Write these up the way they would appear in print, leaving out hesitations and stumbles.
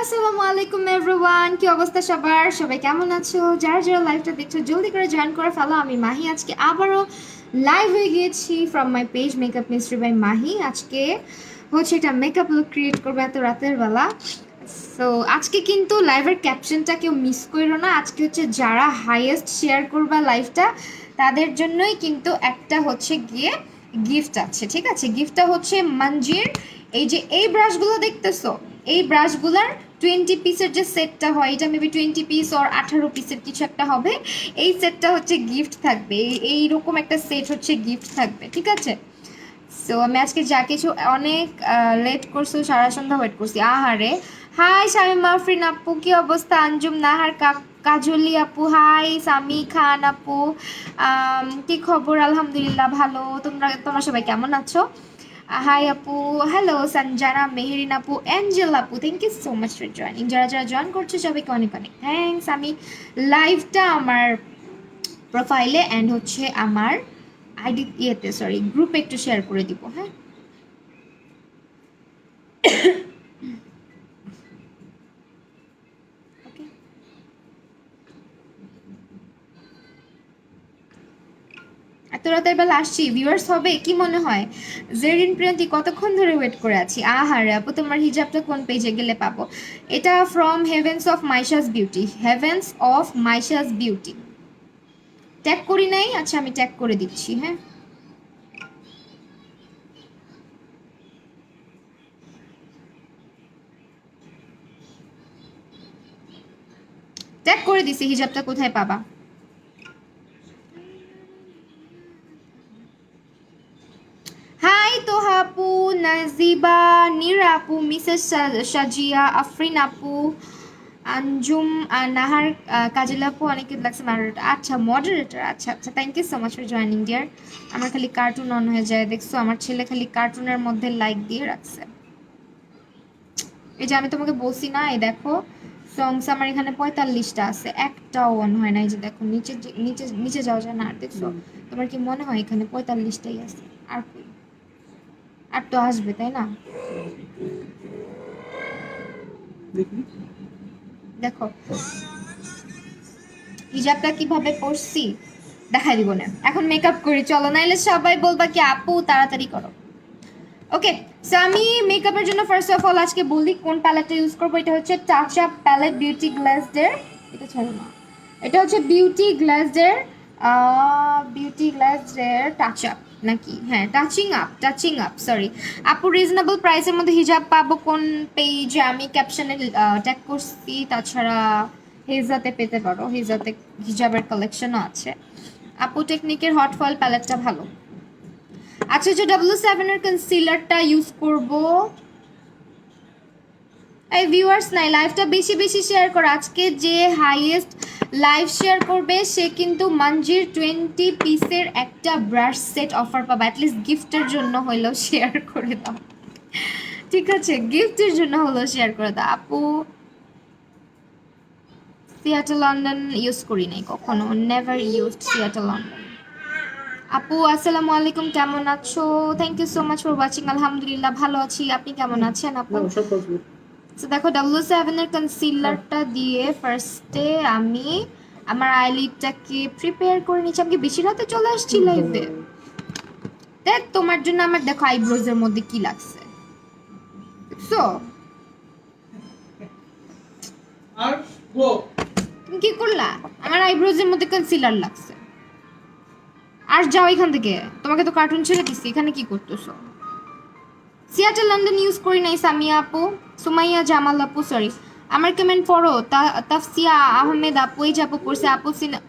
আসসালামু আলাইকুম এভরিওয়ান, কি অবস্থা সবার? সবাই কেমন আছো? যারা যারা লাইভটা দেখছো জলদি করে জয়েন করে ফেলো। আমি মাহি আজকে আবারও লাইভ হয়ে গিয়েছি from my page makeup mystery by Mahi. আজকে হচ্ছে এটা মেকআপ লুক ক্রিয়েট করবো এত রাতের বেলা। সো আজকে কিন্তু লাইভের ক্যাপশনটা কেউ মিস করো না। আজকে হচ্ছে যারা হাইয়েস্ট শেয়ার করবা লাইভটা তাদের জন্যই কিন্তু একটা হচ্ছে গিয়ে গিফট আছে, ঠিক আছে? গিফটটা হচ্ছে মানজির এই যে এই ব্রাশগুলো দেখতেছো, এই ব্রাশগুলার 20 পিসের যে সেটটা হয়, এটা মেবি 20 পিস ওর 18 পিসের কিছু একটা হবে। এই সেটটা হচ্ছে গিফট থাকবে, এইরকম একটা সেট হচ্ছে গিফট থাকবে, ঠিক আছে? সো আমি আজকে যা কিছু অনেক লেট করছো, সারা সন্ধ্যা ওয়েট করছি। আহারে, হাই শামিমা আফরিন আপু, কি অবস্থা? আঞ্জুম নাহার কাজলি আপু, হাই সামি খান আপু, কি খবর? আলহামদুলিল্লাহ ভালো। তোমরা সবাই কেমন আছো? হাই আপু, হ্যালো সঞ্জানা, মেহেরিন আপু, অ্যাঞ্জেল আপু, thank you so much for joining. যারা যারা জয়েন করছো সবাইকে অনেক অনেক থ্যাংকস। আমি লাইভটা আমার প্রোফাইলে অ্যান্ড হচ্ছে আমার আইডি সরি গ্রুপে একটু শেয়ার করে দিব, হ্যাঁ? ওকে, এত রাতের বেলা আসছি, ভিউয়ার্স হবে কি মনে হয়? জেরিন প্রিয়ন্তি, কতক্ষণ ধরে ওয়েট করে আছি। আহারে আপু, তোমার হিজাবটা কোন পেজে গেলে পাবো? এটা from heavens of Maisha's beauty, heavens of Maisha's beauty. Tag করি নাই? আচ্ছা আমি ট্যাগ করে দিচ্ছি, হ্যাঁ। ট্যাগ করে দিছি, হিজাবটা কোথায় পাবা? হাই তোহা আপু, নাজিবা, নীরা আপু, মিসেস সাজিয়া, আফরিন আপু, আঞ্জুম, নাহার, কাজিলা আপু, অনেকে লাগছে মডারেটর। আচ্ছা মডারেটর, আচ্ছা আচ্ছা, thank you so much for joining dear. আমার খালি কার্টুন অন হয়ে যায়, দেখছো আমার ছেলে খালি কার্টুনের মধ্যে লাইক দিয়ে রাখছে। এই যে আমি তোমাকে বলছি না, এই দেখো সংস আমার এখানে 45টা আছে, একটাও অন হয় না। এই যে দেখো নিচে নিচে নিচে যাওয়া যায় না, আর দেখছো? তোমার কি মনে হয় এখানে 45টাই আছে? আর কই? আর তো আসবে, তাই না? দেখো হিজাবটা কিভাবে পরছি দেখাই দিব না, এখন মেকআপ করি চলো, নাইলে সবাই বলবা কি আপু তাড়াতাড়ি করো। ওকে, সো আমি মেকআপের জন্য ফার্স্ট অফ অল আজকে বলি কোন প্যালেটটা ইউজ করবো। এটা হচ্ছে টাচ আপ প্যালেট বিউটি গ্লাসডের, এটা ছাড়ো না, এটা হচ্ছে বিউটি গ্লাসডের টাচ আপ, নাকি হ্যাঁ টাচিং আপ সরি। আপু রিজনেবল প্রাইসের মধ্যে হিজাব পাবো কোন পেজে? আমি ক্যাপশনে ট্যাগ করছি, তাছাড়া হেজাতে পেতে পারো, হেজাতে হিজাবের কালেকশনও আছে। আপু টেকনিকের হট ফয়েল প্যালেটটা ভালো। আচ্ছা, যে W7 এর কনসিলারটা ইউজ করব। এই ভিউয়ার্স নাই, লাইভটা বেশি বেশি শেয়ার করো। আজকে যে হাইয়েস্ট লাইভ শেয়ার করবে সে কিন্তু মানজির 20 পিসের একটা ব্রাশ সেট অফার পাবে। অ্যাটলিস্ট গিফটের জন্য হইলেও শেয়ার করে দাও, ঠিক আছে? গিফটের জন্য হলেও শেয়ার করে দাও। আপু সিয়াটল লন্ডন ইউজ করি নাই কখনো, নেভার ইউজড সিয়াটল লন্ডন। আপু আসসালামু আলাইকুম, কেমন আছো? Thank you so much for watching. আলহামদুলিল্লাহ ভালো আছি, আপনি কেমন আছেন আপু? তো দেখো W7 এর কনসিলারটা দিয়ে ফার্স্টে আমি আমার আইলিডটাকে প্রিপেয়ার করে নিচ্ছি। আমি কি বেশি রাতে চলে আসছি লাইভে? দেখ তোমার জন্য আমার দেখো আইব্রোজের মধ্যে কি লাগছে, দেখছো? আর তুমি কি করলা? আমার আইব্রোজের মধ্যে কনসিলার লাগছে। আর যাও এখান থেকে, তোমাকে তো কার্টুন ছেড়ে দিচ্ছি, এখানে কি করতেছো? সিয়াটেল লন্ডন ইউজ করি নাই সামিয়া আপু, সুমাইয়া জামাল আপু, সরি আমার কমেন্ট পড়ো। তাফসিয়া আহমেদ আপু, এই যে আপু পড়ছে, আপু সিনা,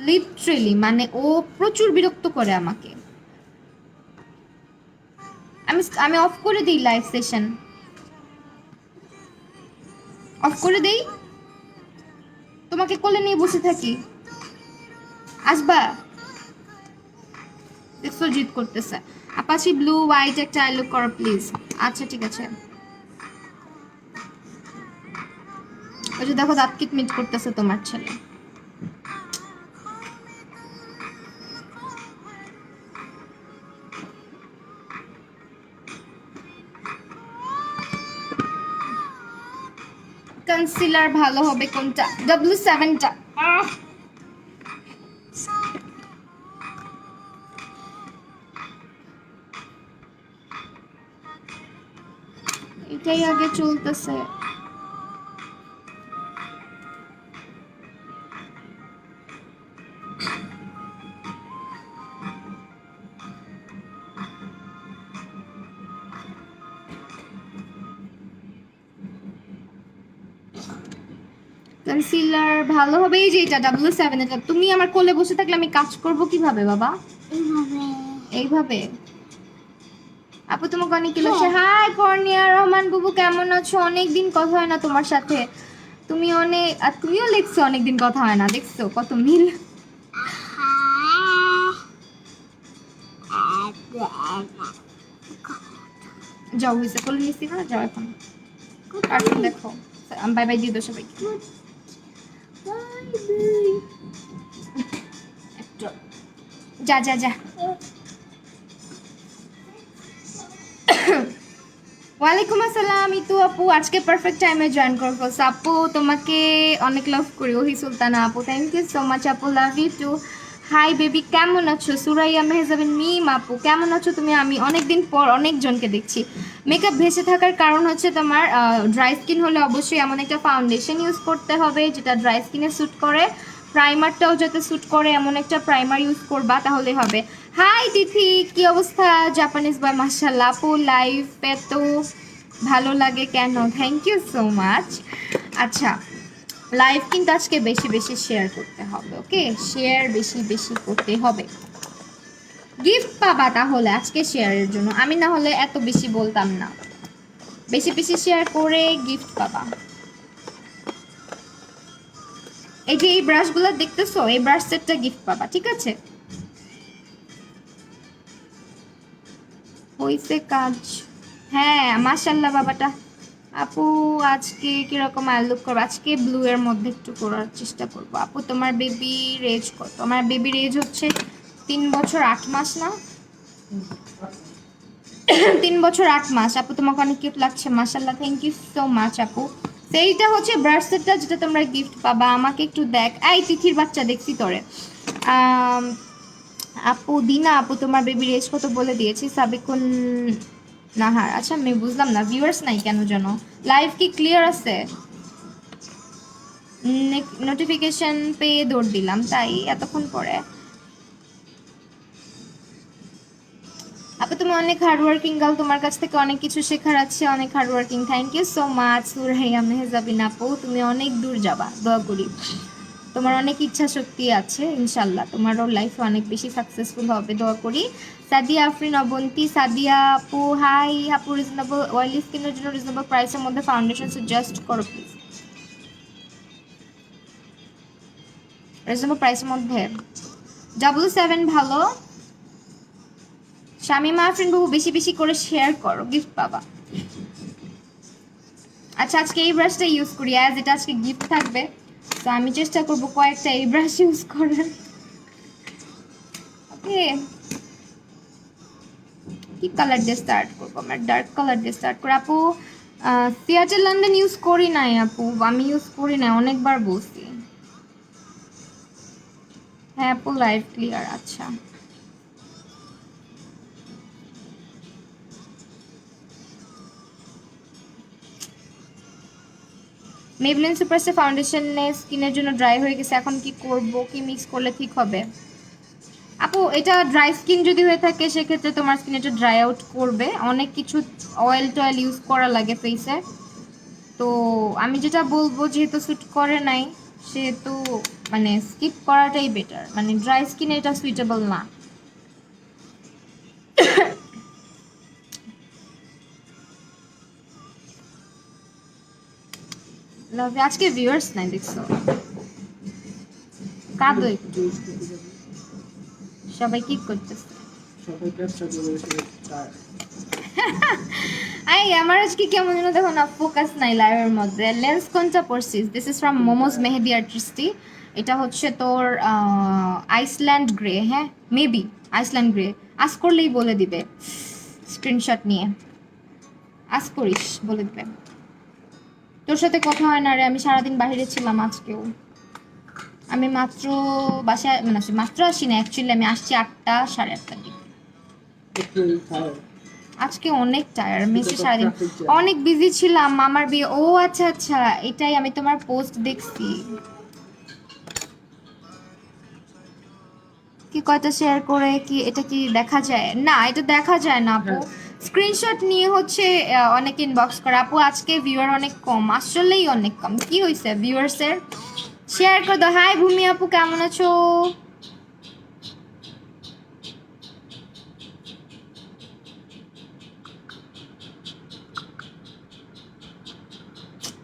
লিটারেলি মানে ও প্রচুর বিরক্ত করে আমাকে। আমি আমি অফ করে দিই, লাইভ সেশন অফ করে দেই, তোমাকে কোলে নিয়ে বসে থাকি, আসবা? দেখছো জিদ করতেছে। আপাচি ব্লু হোয়াইট একটা আই লুক করো প্লিজ। আচ্ছা ঠিক আছে। ওই যে দেখো দাঁত কিটমিট করতেছে তোমার ছেলে। কনসিলার ভালো হবে কোনটা? W7টা। এটাই আগে চলতেছে। কনসিলার ভালো হবে এই যে এটা W7 এটা। তুমি আমার কোলে বসে থাকলে আমি কাজ করব কিভাবে বাবা? এইভাবে। আপু তোমাকে অনেক কি লাগছে। হাই কর্নিয়া রহমান বাবু, কেমন আছো? অনেকদিন কথা হয় না তোমার সাথে। তুমি অনেক, আর তুমিও লিখছো অনেকদিন কথা হয় না, দেখছো কত মিল। যাও হয়েছে, কোলে নিচ্ছি না, যাও এখন কার্টুন দেখো। বাই বাই দিয়ে দাও সবাইকে। যা যা যা। ওয়ালাইকুম আসসালাম ইতু আপু, আজকে পারফেক্ট টাইমে জয়েন করবো। আপু তোমাকে অনেক লাভ করি। ওহি সুলতানা আপু, থ্যাংক ইউ সো মাচ আপু, love you too. Hi baby, কেমন আছো? সুরাইয়া মেহজাবিন মিম আপু, কেমন আছো তুমি? আমি অনেকদিন পর অনেকজনকে দেখছি। মেকআপ ভেসে থাকার কারণ হচ্ছে তোমার ড্রাই স্কিন হলে অবশ্যই এমন একটা ফাউন্ডেশন ইউজ করতে হবে যেটা ড্রাই স্কিনে স্যুট করে, প্রাইমারটাও যাতে স্যুট করে এমন একটা প্রাইমার ইউজ করবা, তাহলে হবে। হাই তিথি, কি অবস্থা? জাপানিজ বয় মাশাআল্লাহ আপু, লাইভ এত ভালো লাগে কেন? Thank you so much. আচ্ছা, লাইভ কিন্তু আজকে বেশি বেশি শেয়ার করতে হবে, ওকে? শেয়ার বেশি বেশি করতে হবে। গিফট পাবা তাহলে আজকে শেয়ারের জন্য, আমি না হলে এত বেশি বলতাম না। বেশি বেশি শেয়ার করে গিফট পাবা। এই যে এই ব্রাশগুলো দেখতেছো, এই ব্রাশ সেটটা গিফট পাবা, ঠিক আছে? হইছে কাজ। হ্যাঁ মাশাল্লাহ বাবাটা। আপু আজকে কিরকম আই লুক করবো? আজকে ব্লু এর মধ্যে একটু করার চেষ্টা করবো। আপু তোমার বেবির এজ কত? আমার বেবির এজ হচ্ছে 3 বছর 8 মাস না? 3 বছর 8 মাস। আপু তোমাকে অনেক কিউট লাগছে মাশাল্লাহ, থ্যাংক ইউ সো মাচ আপু। সেইটা হচ্ছে ব্রাশ সেটটা যেটা তোমরা গিফট পাবা। আমাকে একটু দেখ, এই তিথির বাচ্চা দেখছি তোরে। আপু দিনা আপু তোমার বেবির এজ কত বলে দিয়েছি। সাবিকুন নাহার। আচ্ছা আমি বুঝলাম না, ভিউয়ার্স নাই কেন যেন। লাইভ কি ক্লিয়ার আছে? নোটিফিকেশন পেয়ে দৌড় দিলাম তাই এতক্ষণ পরে। আপু তুমি অনেক হার্ডওয়ার্কিং গার্ল, তোমার কাছ থেকে অনেক কিছু শেখার আছে, অনেক hardworking. Thank you so much Suraiya Mehjabin আপু, তুমি অনেক দূর যাবা, দোয়া করি। তোমার অনেক ইচ্ছা শক্তি আছে, ইনশাল্লাহ তোমারও লাইফে অনেক বেশি সাকসেসফুল হবে, দোয়া করি। সাদিয়া আফরিন অবন্তি, সাদিয়া আপু হাই আপু, রিজনেবল অয়েলি স্কিনের জন্য রিজনেবল প্রাইসের মধ্যে ফাউন্ডেশন সাজেস্ট করো প্লিজ। রিজনেবল প্রাইসের মধ্যে W7 ভালো। শামিমা আফরিন বাবু বেশি বেশি করে শেয়ার করো, গিফট পাবা। আচ্ছা আজকে এই ব্রাশটা ইউজ করি, অ্যাজ এটা আজকে গিফট থাকবে, তো আমি চেষ্টা করবো কয়েকটা এই ব্রাশ ইউজ করার। ওকে, কি কালার দিয়ে স্টার্ট করবো? আমরা ডার্ক কালার দিয়ে স্টার্ট করি। আপু সিয়াটেল লন্ডন ইউজ করি নাই আপু, আমি ইউজ করি নাই, অনেকবার বলছি। হ্যাঁ আপু লাইভ ক্লিয়ার। আচ্ছা মেবলিন সুপারস্টার ফাউন্ডেশন স্কিনের জন্য ড্রাই হয়ে গেছে, এখন কি করব? কি মিক্স করলে ঠিক হবে? আপু এটা ড্রাই স্কিন যদি হয়ে থাকে সেক্ষেত্রে তোমার স্কিন এটা ড্রাই আউট করবে, অনেক কিছু অয়েল টয়েল ইউজ করা লাগে ফেসে। তো আমি যেটা বলবো, যেহেতু স্যুট করে নাই সেহেতু মানে স্কিপ করাটাই বেটার, মানে ড্রাই স্কিনে এটা সুইটেবল না। লাভ, আজকে ভিউয়ার্স নাই দেখছো, কাঁদো একটু। সবাই কি করতেছে? আই আমার আজকে কেমন যেন দেখো না, ফোকাস নাই লাইভের মধ্যে। লেন্স কোনটা পড়ছিস? This is from Momoz Mehedi Artistry. এটা হচ্ছে তোর আইসল্যান্ড গ্রে। হ্যাঁ মেবি আইসল্যান্ড গ্রে। আজ করলেই বলে দিবে, স্ক্রিনশট নিয়ে আজ করিস বলে দিবে। তোর সাথে কথা হয় না রে, আমি সারাদিন বাইরে ছিলাম আজকেও। আমি মাত্র বাসায় মানে মাত্র আসি না, অ্যাকচুয়ালি আমি আসছি 8টা 8:30টার দিকে। আজকে অনেক টায়ার্ড, মেসে সারাদিন অনেক বিজি ছিলাম, মামার বিয়ে। ও আচ্ছা আচ্ছা, এটাই আমি তোমার পোস্ট দেখছি। কি কয়টা শেয়ার করে কি এটা কি দেখা যায়? না, এটা দেখা যায় না আপু। স্ক্রিনশট নিয়ে হচ্ছে অনেক ইনবক্স করে। আপু আজকে ভিউয়ার অনেক কম, আসলেই অনেক কম। কি হয়েছে ভিউয়ার্সের? শেয়ার করে দাও। হাই ভূমি আপু, কেমন আছো?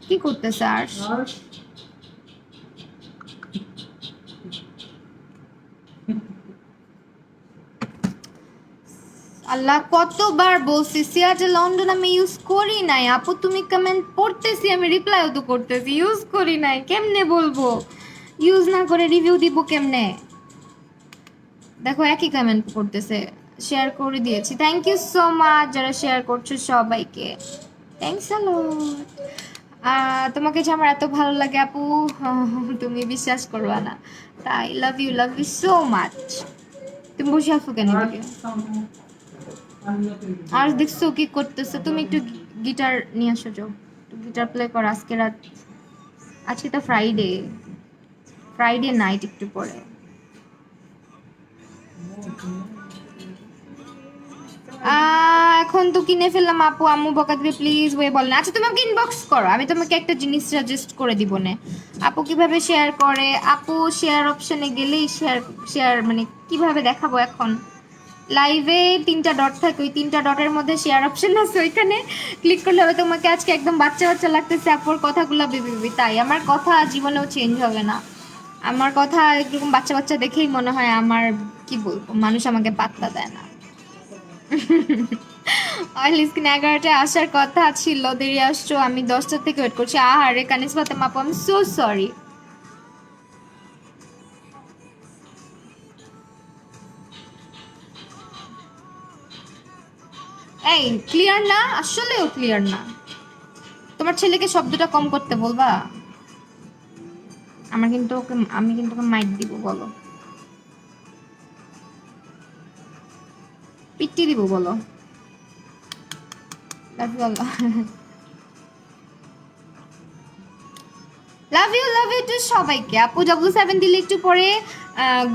কি করতেছে আর? আল্লাহ, কতবার বলছি সিয়াটে লন্ডন আমি ইউজ করি নাই। আপু তুমি কমেন্ট পড়তেছি, আমি রিপ্লাইও তো করতেছি, ইউজ করি নাই। কেমনে বলবো ইউজ না করে রিভিউ দিব কেমনে? দেখো একই কমেন্ট করতেছে। শেয়ার করে দিয়েছি, থ্যাংক ইউ সো মাচ যারা শেয়ার করছো সবাইকে, থ্যাংকস আ লট। তোমাকে যে আমার এত ভালো লাগে আপু, তুমি বিশ্বাস করবা না। তাই লাভ ইউ সো মাচ। তুমি বসে আছো কেন এদিকে? আর দেখছো কি করতেছে? তুমি একটু গিটার নিয়ে আসো, যাও গিটার প্লে কর। আজকে রাত, আজকে তো ফ্রাইডে, ফ্রাইডে নাইট একটু পরে। এখন তো কিনে ফেললাম আপু, আম্মু বকা দিবে, প্লিজ ওয়ে বল না। আচ্ছা তুমি আমাকে ইনবক্স করো, আমি তোমাকে একটা জিনিস সাজেস্ট করে দিব না। আপু কিভাবে শেয়ার করে? আপু শেয়ার অপশনে গেলেই শেয়ার, শেয়ার মানে কিভাবে দেখাবো এখন? লাইভে 3টা ডট থাকে, ওই 3টা ডটের মধ্যে শেয়ার অপশন আছে, ওইখানে ক্লিক করলে হবে। তোমাকে আজকে একদম বাচ্চা বাচ্চা লাগতেছে আপুর কথাগুলো বেবি, তাই আমার কথা জীবনেও চেঞ্জ হবে না। আমার কথা এরকম বাচ্চা বাচ্চা দেখেই মনে হয় আমার, কি বলবো, মানুষ আমাকে পাত্তা দেয় না। অয়েল স্কিন 11টায় আসার কথা ছিল, দেরি আসছো। আমি 10টা থেকে ওয়েট করছি। আহারে কানিস ফাতেমা আপু, আমি সো সরি। এই ক্লিয়ার না, আসলেও ক্লিয়ার না। তোমার ছেলেকে শব্দটা কম করতে বলবা। আমার কিন্তু ওকে, আমি কিন্তু ওকে মাইক দিব, বলো পিটি দিব, বলো। Love you Allah. Love you too সবাইকে। আপু W7 দিলে একটু পরে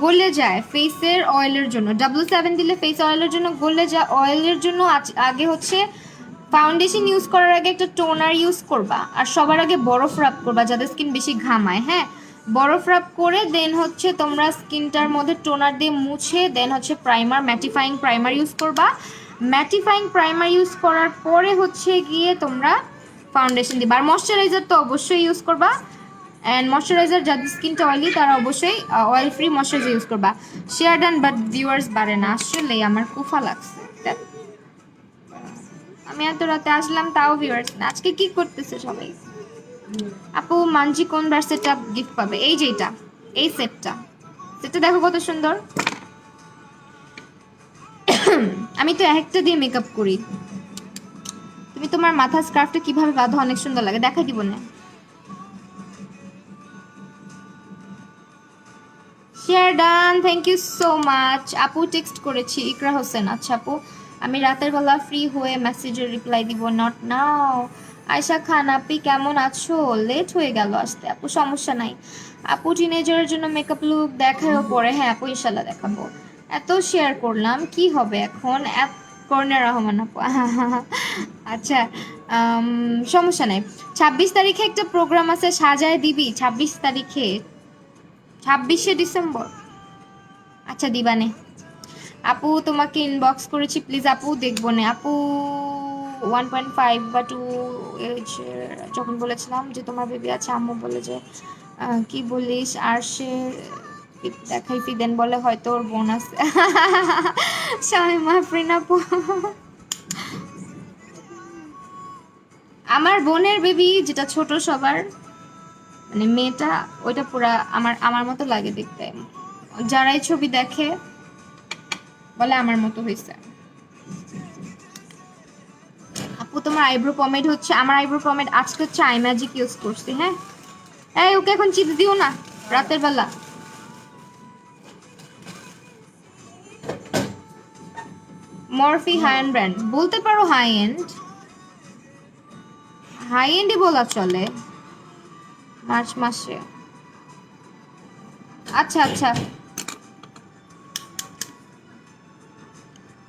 গলে যায় ফেসের অয়েলের জন্য। W7 দিলে ফেস অয়েলের জন্য গলে যায়। অয়েলের জন্য আগে হচ্ছে ফাউন্ডেশন ইউজ করার আগে একটা টোনার ইউজ করবা, আর সবার আগে বরফ রাব করবা যাদের স্কিন বেশি ঘামায়। হ্যাঁ, বরফ রাব করে দেন হচ্ছে তোমরা স্কিনটার মধ্যে টোনার দিয়ে মুছে দেন হচ্ছে প্রাইমার, ম্যাটিফাইং প্রাইমার ইউজ করবা। ম্যাটিফাইং প্রাইমার ইউজ করার পরে হচ্ছে গিয়ে তোমরা ফাউন্ডেশন দিবা। আর ময়শ্চারাইজার তো অবশ্যই ইউজ করবা। অ্যান্ড ময়শ্চারাইজার যাদের স্কিনটা অয়েলি তারা অবশ্যই অয়েল ফ্রি ময়শ্চারাইজার ইউজ করবা। শেয়ার ডান, বাট ভিউয়ার্স বাড়ে না। আসলে আমার কুফা লাগছে। আমি এত রাতে আসলাম তাও ভিউয়ার্স না। আজকে কি করতেছে সবাই? আপু মানজি কোন ভার্সেটটা গিফট পাবে? এই যে এটা, এই সেটটা, সেটটা দেখো কত সুন্দর। আমি তো একটা দিয়ে মেকআপ করি। তুমি তোমার মাথা স্কার্ফটা কিভাবে বাঁধো? অনেক সুন্দর লাগে, দেখাই দিব না। Share done, thank you so much. আপু টেক্সট করেছি, ইকরা হোসেন। আচ্ছা আপু, আমি রাতের বেলা ফ্রি হয়ে মেসেজের রিপ্লাই দিব। Not now. আয়শা খান, আপনি কেমন আছো? লেট হয়ে গেল আসতে। আপু সমস্যা নাই, আপু টিনেজারের জন্য মেকআপ লুক দেখাও পরে। হ্যাঁ আপু ইনশাল্লাহ দেখাবো। এত শেয়ার করলাম কি হবে এখন? কর্ণা রহমান আপু। আচ্ছা, সমস্যা নাই। 26 তারিখে একটা প্রোগ্রাম আছে, সাজায় দিবি 26 তারিখে, 26শে ডিসেম্বর। আচ্ছা দিবানে। আপু তোমাকে ইনবক্স করেছি, প্লিজ আপু দেখবো না আপু। 1.5 বা 2 যখন বলেছিলাম যে তোমার বেবি আছে, আম্মু বলে যে কি বলিস, আর সে দেখাইছি, দেন বলে হয়তো ওর বোন আছে। শামিমা আফরিন আপু, আমার বোনের বেবি যেটা ছোট সবার, মানে মেয়েটা, ওইটা পুরা আমার আমার মতো লাগে দেখতে। যারাই ছবি দেখে বলে আমার মতো হয়েছে। আপু আপু তোমার আইব্রো পমেড হচ্ছে, আমার আইব্রো পমেড আজকে হচ্ছে আই ম্যাজিক ইউজ করছি। হ্যাঁ এই ওকে এখন চিপস দিও না রাতের বেলা। মরফি হাই এন্ড ব্র্যান্ড বলতে পারো, হাই এন্ড, হাই এন্ডই বলা চলে মার্চ মাসে। আচ্ছা আচ্ছা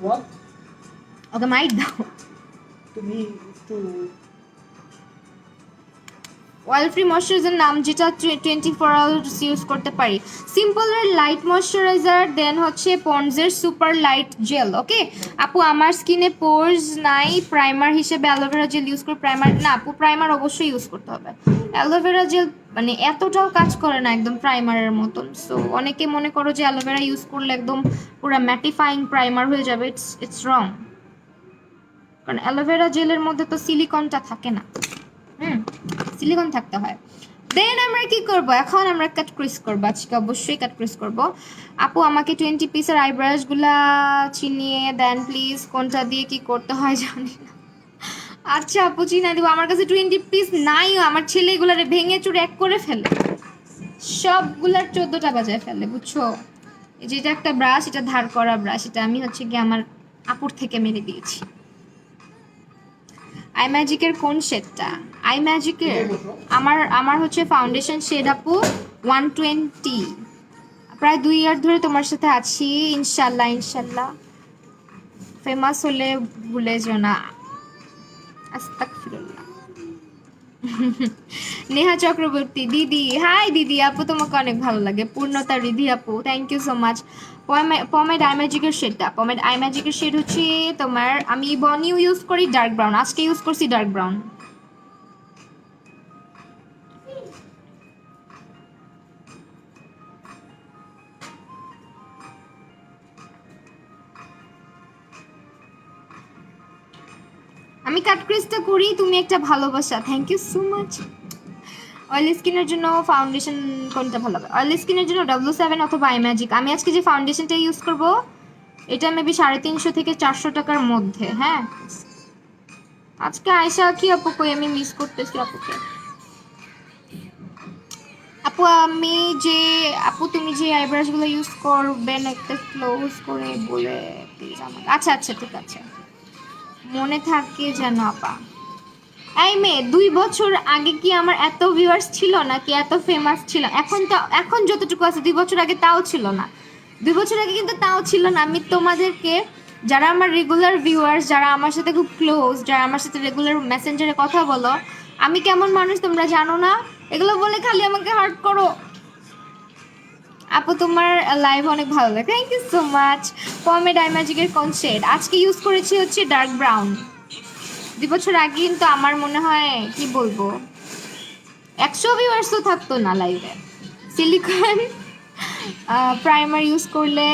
What? ওকে মাইট দাও। তুমি একটু অয়েল ফ্রি ময়শ্চারাইজার নাম যেটা 24 আওয়ার্স ইউজ করতে পারি, সিম্পলের লাইট ময়শ্চারাইজার, দেন হচ্ছে পন্ডসের সুপার লাইট জেল। ওকে আপু আমার স্কিনে পোর্স নাই, প্রাইমার হিসেবে অ্যালোভেরা জেল ইউজ করে। প্রাইমার না আপু, প্রাইমার অবশ্যই ইউজ করতে হবে। অ্যালোভেরা জেল মানে এতটাও কাজ করে না একদম প্রাইমারের মতন। সো অনেকে মনে করো যে অ্যালোভেরা ইউজ করলে একদম পুরো ম্যাটিফাইং প্রাইমার হয়ে যাবে, ইটস রং। কারণ অ্যালোভেরা জেলের মধ্যে তো সিলিকনটা থাকে না, সিলিকন থাকতে হয়। দেন আমরা কি করব, এখন আমরা কাট ক্রিস করব, আজকে অবশ্যই কাট ক্রিস করব। আপু আমাকে 20 পিসের আইব্রাশ গুলা চিনিয়ে দেন প্লিজ, কোনটা দিয়ে কি করতে হয় জানি না। আচ্ছা আপু চিনা দিব, আমার কাছে 20 পিস নাই, আমার ছেলে এগুলারে ভেঙে চুরে এক করে ফেলে, সবগুলার 14টা বাজায় ফেলে বুঝছো। এই যেটা একটা ব্রাশ, এটা ধার করা ব্রাশ, এটা আমি হচ্ছে গিয়ে আমার আপুর থেকে মেরে দিয়েছি। আই ম্যাজিকের কোন শেডটা? আই ম্যাজিকের আমার হচ্ছে ফাউন্ডেশন শেড আপু 120। প্রায় 2 ইয়ার ধরে তোমার সাথে আছি, ইনশাল্লাহ ইনশাল্লাহ ফেমাস হলে ভুলে যেও না। আস্তাগফিরুল্লাহ। নেহা চক্রবর্তী দিদি, হাই দিদি আপু, তোমাকে অনেক ভালো লাগে। পূর্ণতা রিধি আপু, thank you so much. Pomade eye ম্যাজিকের শেডটা, পমেড আই ম্যাজিকের শেড হচ্ছে তোমার, আমি বনিও ইউজ করি ডার্ক ব্রাউন, আজকে ইউজ করছি ডার্ক ব্রাউন। আমি কাট ক্রিজটা করি, তুমি একটা ভালোবাসা, thank you so much. Oily স্কিনের জন্য ফাউন্ডেশন কোনটা ভালো হবে? অয়েলি স্কিনের জন্য W7 অথবা আই ম্যাজিক। আমি আজকে যে ফাউন্ডেশনটা ইউজ করব এটা মেবি 350 থেকে 400 টাকার মধ্যে। হ্যাঁ আজকে আয়শা কি আপু কই, আমি মিস করতেছি আপুকে। আপু আমি যে, আপু তুমি যে আইব্রাশ গুলো ইউজ করবেন একটা ক্লোজ করে বলে প্লিজ আমাকে। আচ্ছা আচ্ছা ঠিক আছে, মনে থাকে যেন আপা। এই মেয়ে 2 বছর আগে কি আমার এত ভিউয়ার্স ছিল নাকি এত ফেমাস ছিল? এখন তো, এখন যতটুকু আছে 2 বছর আগে তাও ছিল না। 2 বছর আগে কিন্তু তাও ছিল না। আমি তোমাদেরকে, যারা আমার রেগুলার ভিউয়ার্স, যারা আমার সাথে খুব ক্লোজ, যারা আমার সাথে রেগুলার মেসেঞ্জারে কথা বলো, আমি কেমন মানুষ তোমরা জানো না? এগুলো বলে খালি আমাকে হার্ট করো। আপু তোমার লাইভ অনেক ভালো লাগে, thank you so much. Pomade eye ম্যাজিকের কোন শেড? আজকে ইউজ করেছি হচ্ছে ডার্ক ব্রাউন। 2 বছর আগে কিন্তু আমার মনে হয় কি বলবো 100 ভিউয়ার্সও থাকতো না লাইভে। সিলিকন প্রাইমার ইউজ করলে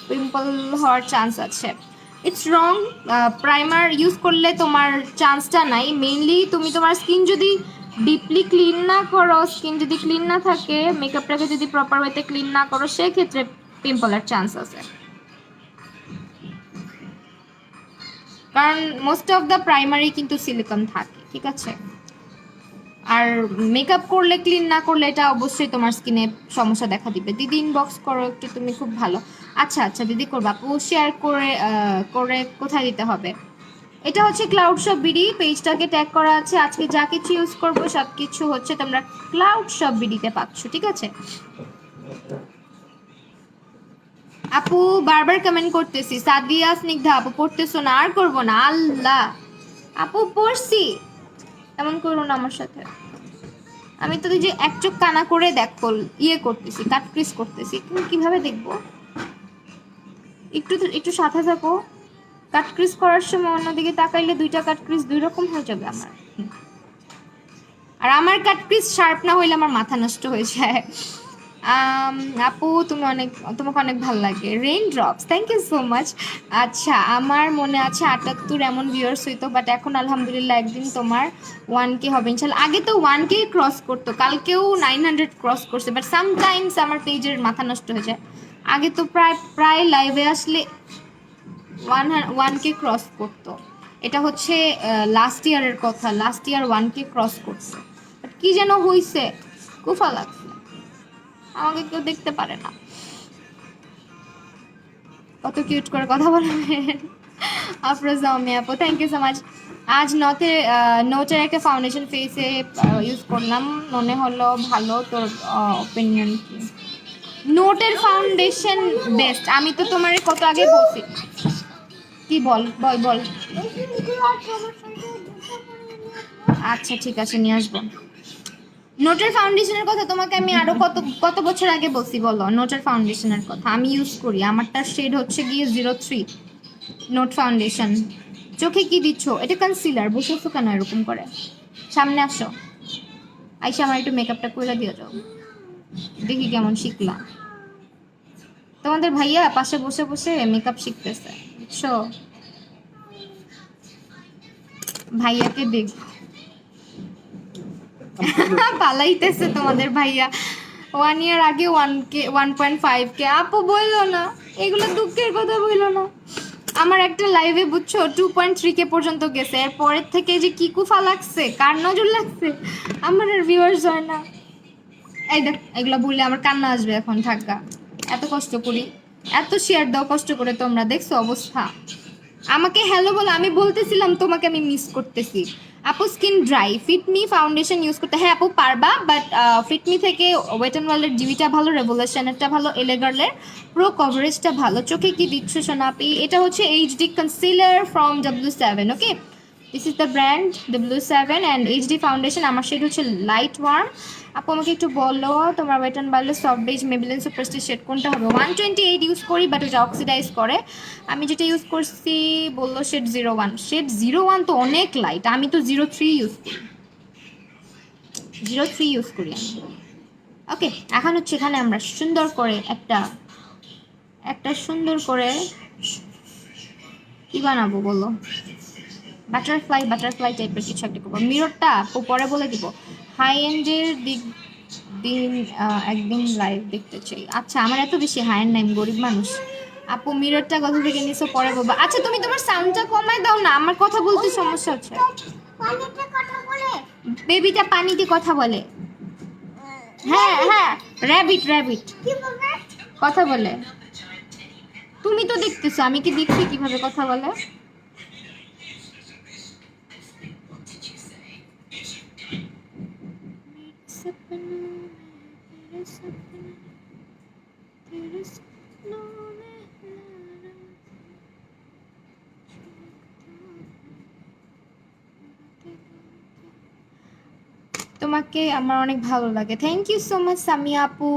পিম্পল হওয়ার চান্স আছে, ইটস রং। প্রাইমার ইউজ করলে তোমার চান্সটা নাই, মেইনলি তুমি তোমার স্কিন যদি ডিপলি ক্লিন না করো, স্কিন যদি ক্লিন না থাকে, মেকআপটাকে যদি প্রপার ওয়েতে ক্লিন না করো, সেক্ষেত্রে পিম্পলের চান্স আছে। কারণ মোস্ট অফ দ্য প্রাইমারি কিন্তু সিলিকন থাকে, ঠিক আছে। আর মেকআপ করলে, ক্লিন না করলে এটা অবশ্যই তোমার স্কিনে সমস্যা দেখা দিবে। দিদি ইনবক্স করো একটু, তুমি খুব ভালো। আচ্ছা আচ্ছা দিদি করবো আপু, শেয়ার করে করে কোথায় দিতে হবে? এটা হচ্ছে ক্লাউড শপ বিডি, পেজটাকে ট্যাগ করা আছে। আজকে যা কিছু ইউজ করবো সব কিছু হচ্ছে তোমরা ক্লাউড শপ বিডিতে পাচ্ছ, ঠিক আছে। আপু বারবার কমেন্ট করতেছি, সাদিয়া স্নিগ্ধা আপু পড়তেছো না? আর করবো না, আল্লাহ আপু পড়ছি, এমন করো না আমার সাথে। আমি তো যে এক চোখ কানা করে দেখো ইয়ে করতেছি, কাট ক্রিস করতেছি, তুমি কিভাবে দেখবো? একটু একটু সাথে থাকো। কাট ক্রিস করার সময় অন্যদিকে তাকাইলে 2টা কাট ক্রিস 2 রকম হয়ে যাবে আমার। আর আমার কাট ক্রিস শার্প না হইলে আমার মাথা নষ্ট হয়ে যায়। আপু তুমি অনেক, তোমাকে অনেক ভালো লাগে। Rain drops, thank you so much. আচ্ছা আমার মনে আছে 78 এমন ভিউয়ার্স হইতো, বাট এখন আলহামদুলিল্লাহ একদিন তোমার 1K হবে ইনশাল্লাহ। আগে তো 1K ক্রস করতো, কালকেও 900 ক্রস করছে, বাট সামটাইমস আমার পেজের মাথা নষ্ট হয়ে যায়। আগে তো প্রায় লাইভে আসলে 1K ক্রস করতো। এটা হচ্ছে লাস্ট ইয়ারের কথা, লাস্ট ইয়ার 1K ক্রস করছে, বাট কি যেন হইছে, কুফা লাগছে, আমাকে কেউ দেখতে পারে না। কত কিউট করে কথা বলবেন আফরোজা ওমি আপু, থ্যাংক ইউ সো মাচ। আজ নোটের একটা ফাউন্ডেশন ফেসে ইউজ করলাম, মনে হলো ভালো। তোর অপিনিয়ন কি? নোটের ফাউন্ডেশন বেস্ট, আমি তো তোমার কত আগে বলছি। কি বল বল বল। আচ্ছা ঠিক আছে, নিয়ে আসবো। নোটের ফাউন্ডেশনের কথা তোমাকে আমি আরো কত কত বছর আগে বলছি বলো। নোটের ফাউন্ডেশনের কথা আমি ইউজ করি, আমারটার শেড হচ্ছে গিয়ে 03 নোট ফাউন্ডেশন। চোখে কি দিচ্ছ? এটা কনসিলার। বসেছো কেন এরকম করে? সামনে আসো, আইসা আমার একটু মেকআপটা করে দিয়ে যাও, দেখি কেমন শিখলা। তোমাদের ভাইয়া পাশে বসে বসে মেকআপ শিখতেছে, বুঝছো? ভাইয়াকে দেখ পালাইতেছে তোমাদের ভাইয়া। 1 ইয়ার আগে 1K 1.5K। আপু বললো না এগুলো, দুঃখের কথা বললো না। আমার একটা লাইভে বুঝছো 2.3K পর্যন্ত গেছে, এর পরের থেকে যে কি কুফা লাগছে, কার নজর লাগছে, আমার আর ভিউয়ার্স হয় না। এই দেখ, এগুলো বললে আমার কান্না আসবে এখন, থাকা। এত কষ্ট করি, এত শেয়ার দাও কষ্ট করে তোমরা, দেখছো অবস্থা। আমাকে হ্যালো বলো, আমি বলতেছিলাম তোমাকে আমি মিস করতেছি। আপু skin dry, Fit Me foundation use করতে, হ্যাঁ আপু পারবা, বাট ফিটমি থেকে ওয়েট অ্যান্ড ওয়ার্ল্ডের জিবিটা ভালো, রেভলিউশনেরটা ভালো, এলেগার্লের প্রো কভারেজটা ভালো। চোখে কি দিচ্ছ সোনাপি? এটা হচ্ছে HD concealer from W7, okay. This is the brand W7 and HD foundation. আমার শেড হচ্ছে লাইট ওয়ার্ম। আপু আমাকে একটু বলো তোমার ওয়েট অ্যান্ড ওয়ার্ল্ডের soft beige Maybelline superstar shade কোনটা হবে? 128 ইউজ করি, বাট ওটা অক্সিডাইজ করে। আমি যেটা ইউজ করছি বললো শেড 01। শেড 01 তো অনেক লাইট, আমি তো 03 ইউজ করি, 03 ইউজ করি আমি। ওকে, এখন হচ্ছে এখানে আমরা সুন্দর করে একটা সুন্দর করে কি বানাবো বলো? বাটারফ্লাই টাইপের কিছু একটা করবো। মিররটা পরে বলে দিব। হাই এন্ডের দিন একদিন লাইভ দেখতে চাই। আচ্ছা, আমার এত বেশি হাই এন্ড নাই, গরিব মানুষ। আপু মিররটা কথা থেকে নিছো পরে বলবো। আচ্ছা তুমি তোমার সাউন্ডটা কমায় দাও না, আমার কথা বলতে সমস্যা হচ্ছে। বেবিটা পানিতে কথা বলে। হ্যাঁ হ্যাঁ, র্যাবিট কথা বলে। তুমি তো দেখতেছো, আমি কি দেখছি কিভাবে কথা বলে? তোমাকে আমার অনেক ভালো লাগে, thank you so much Samia আপু।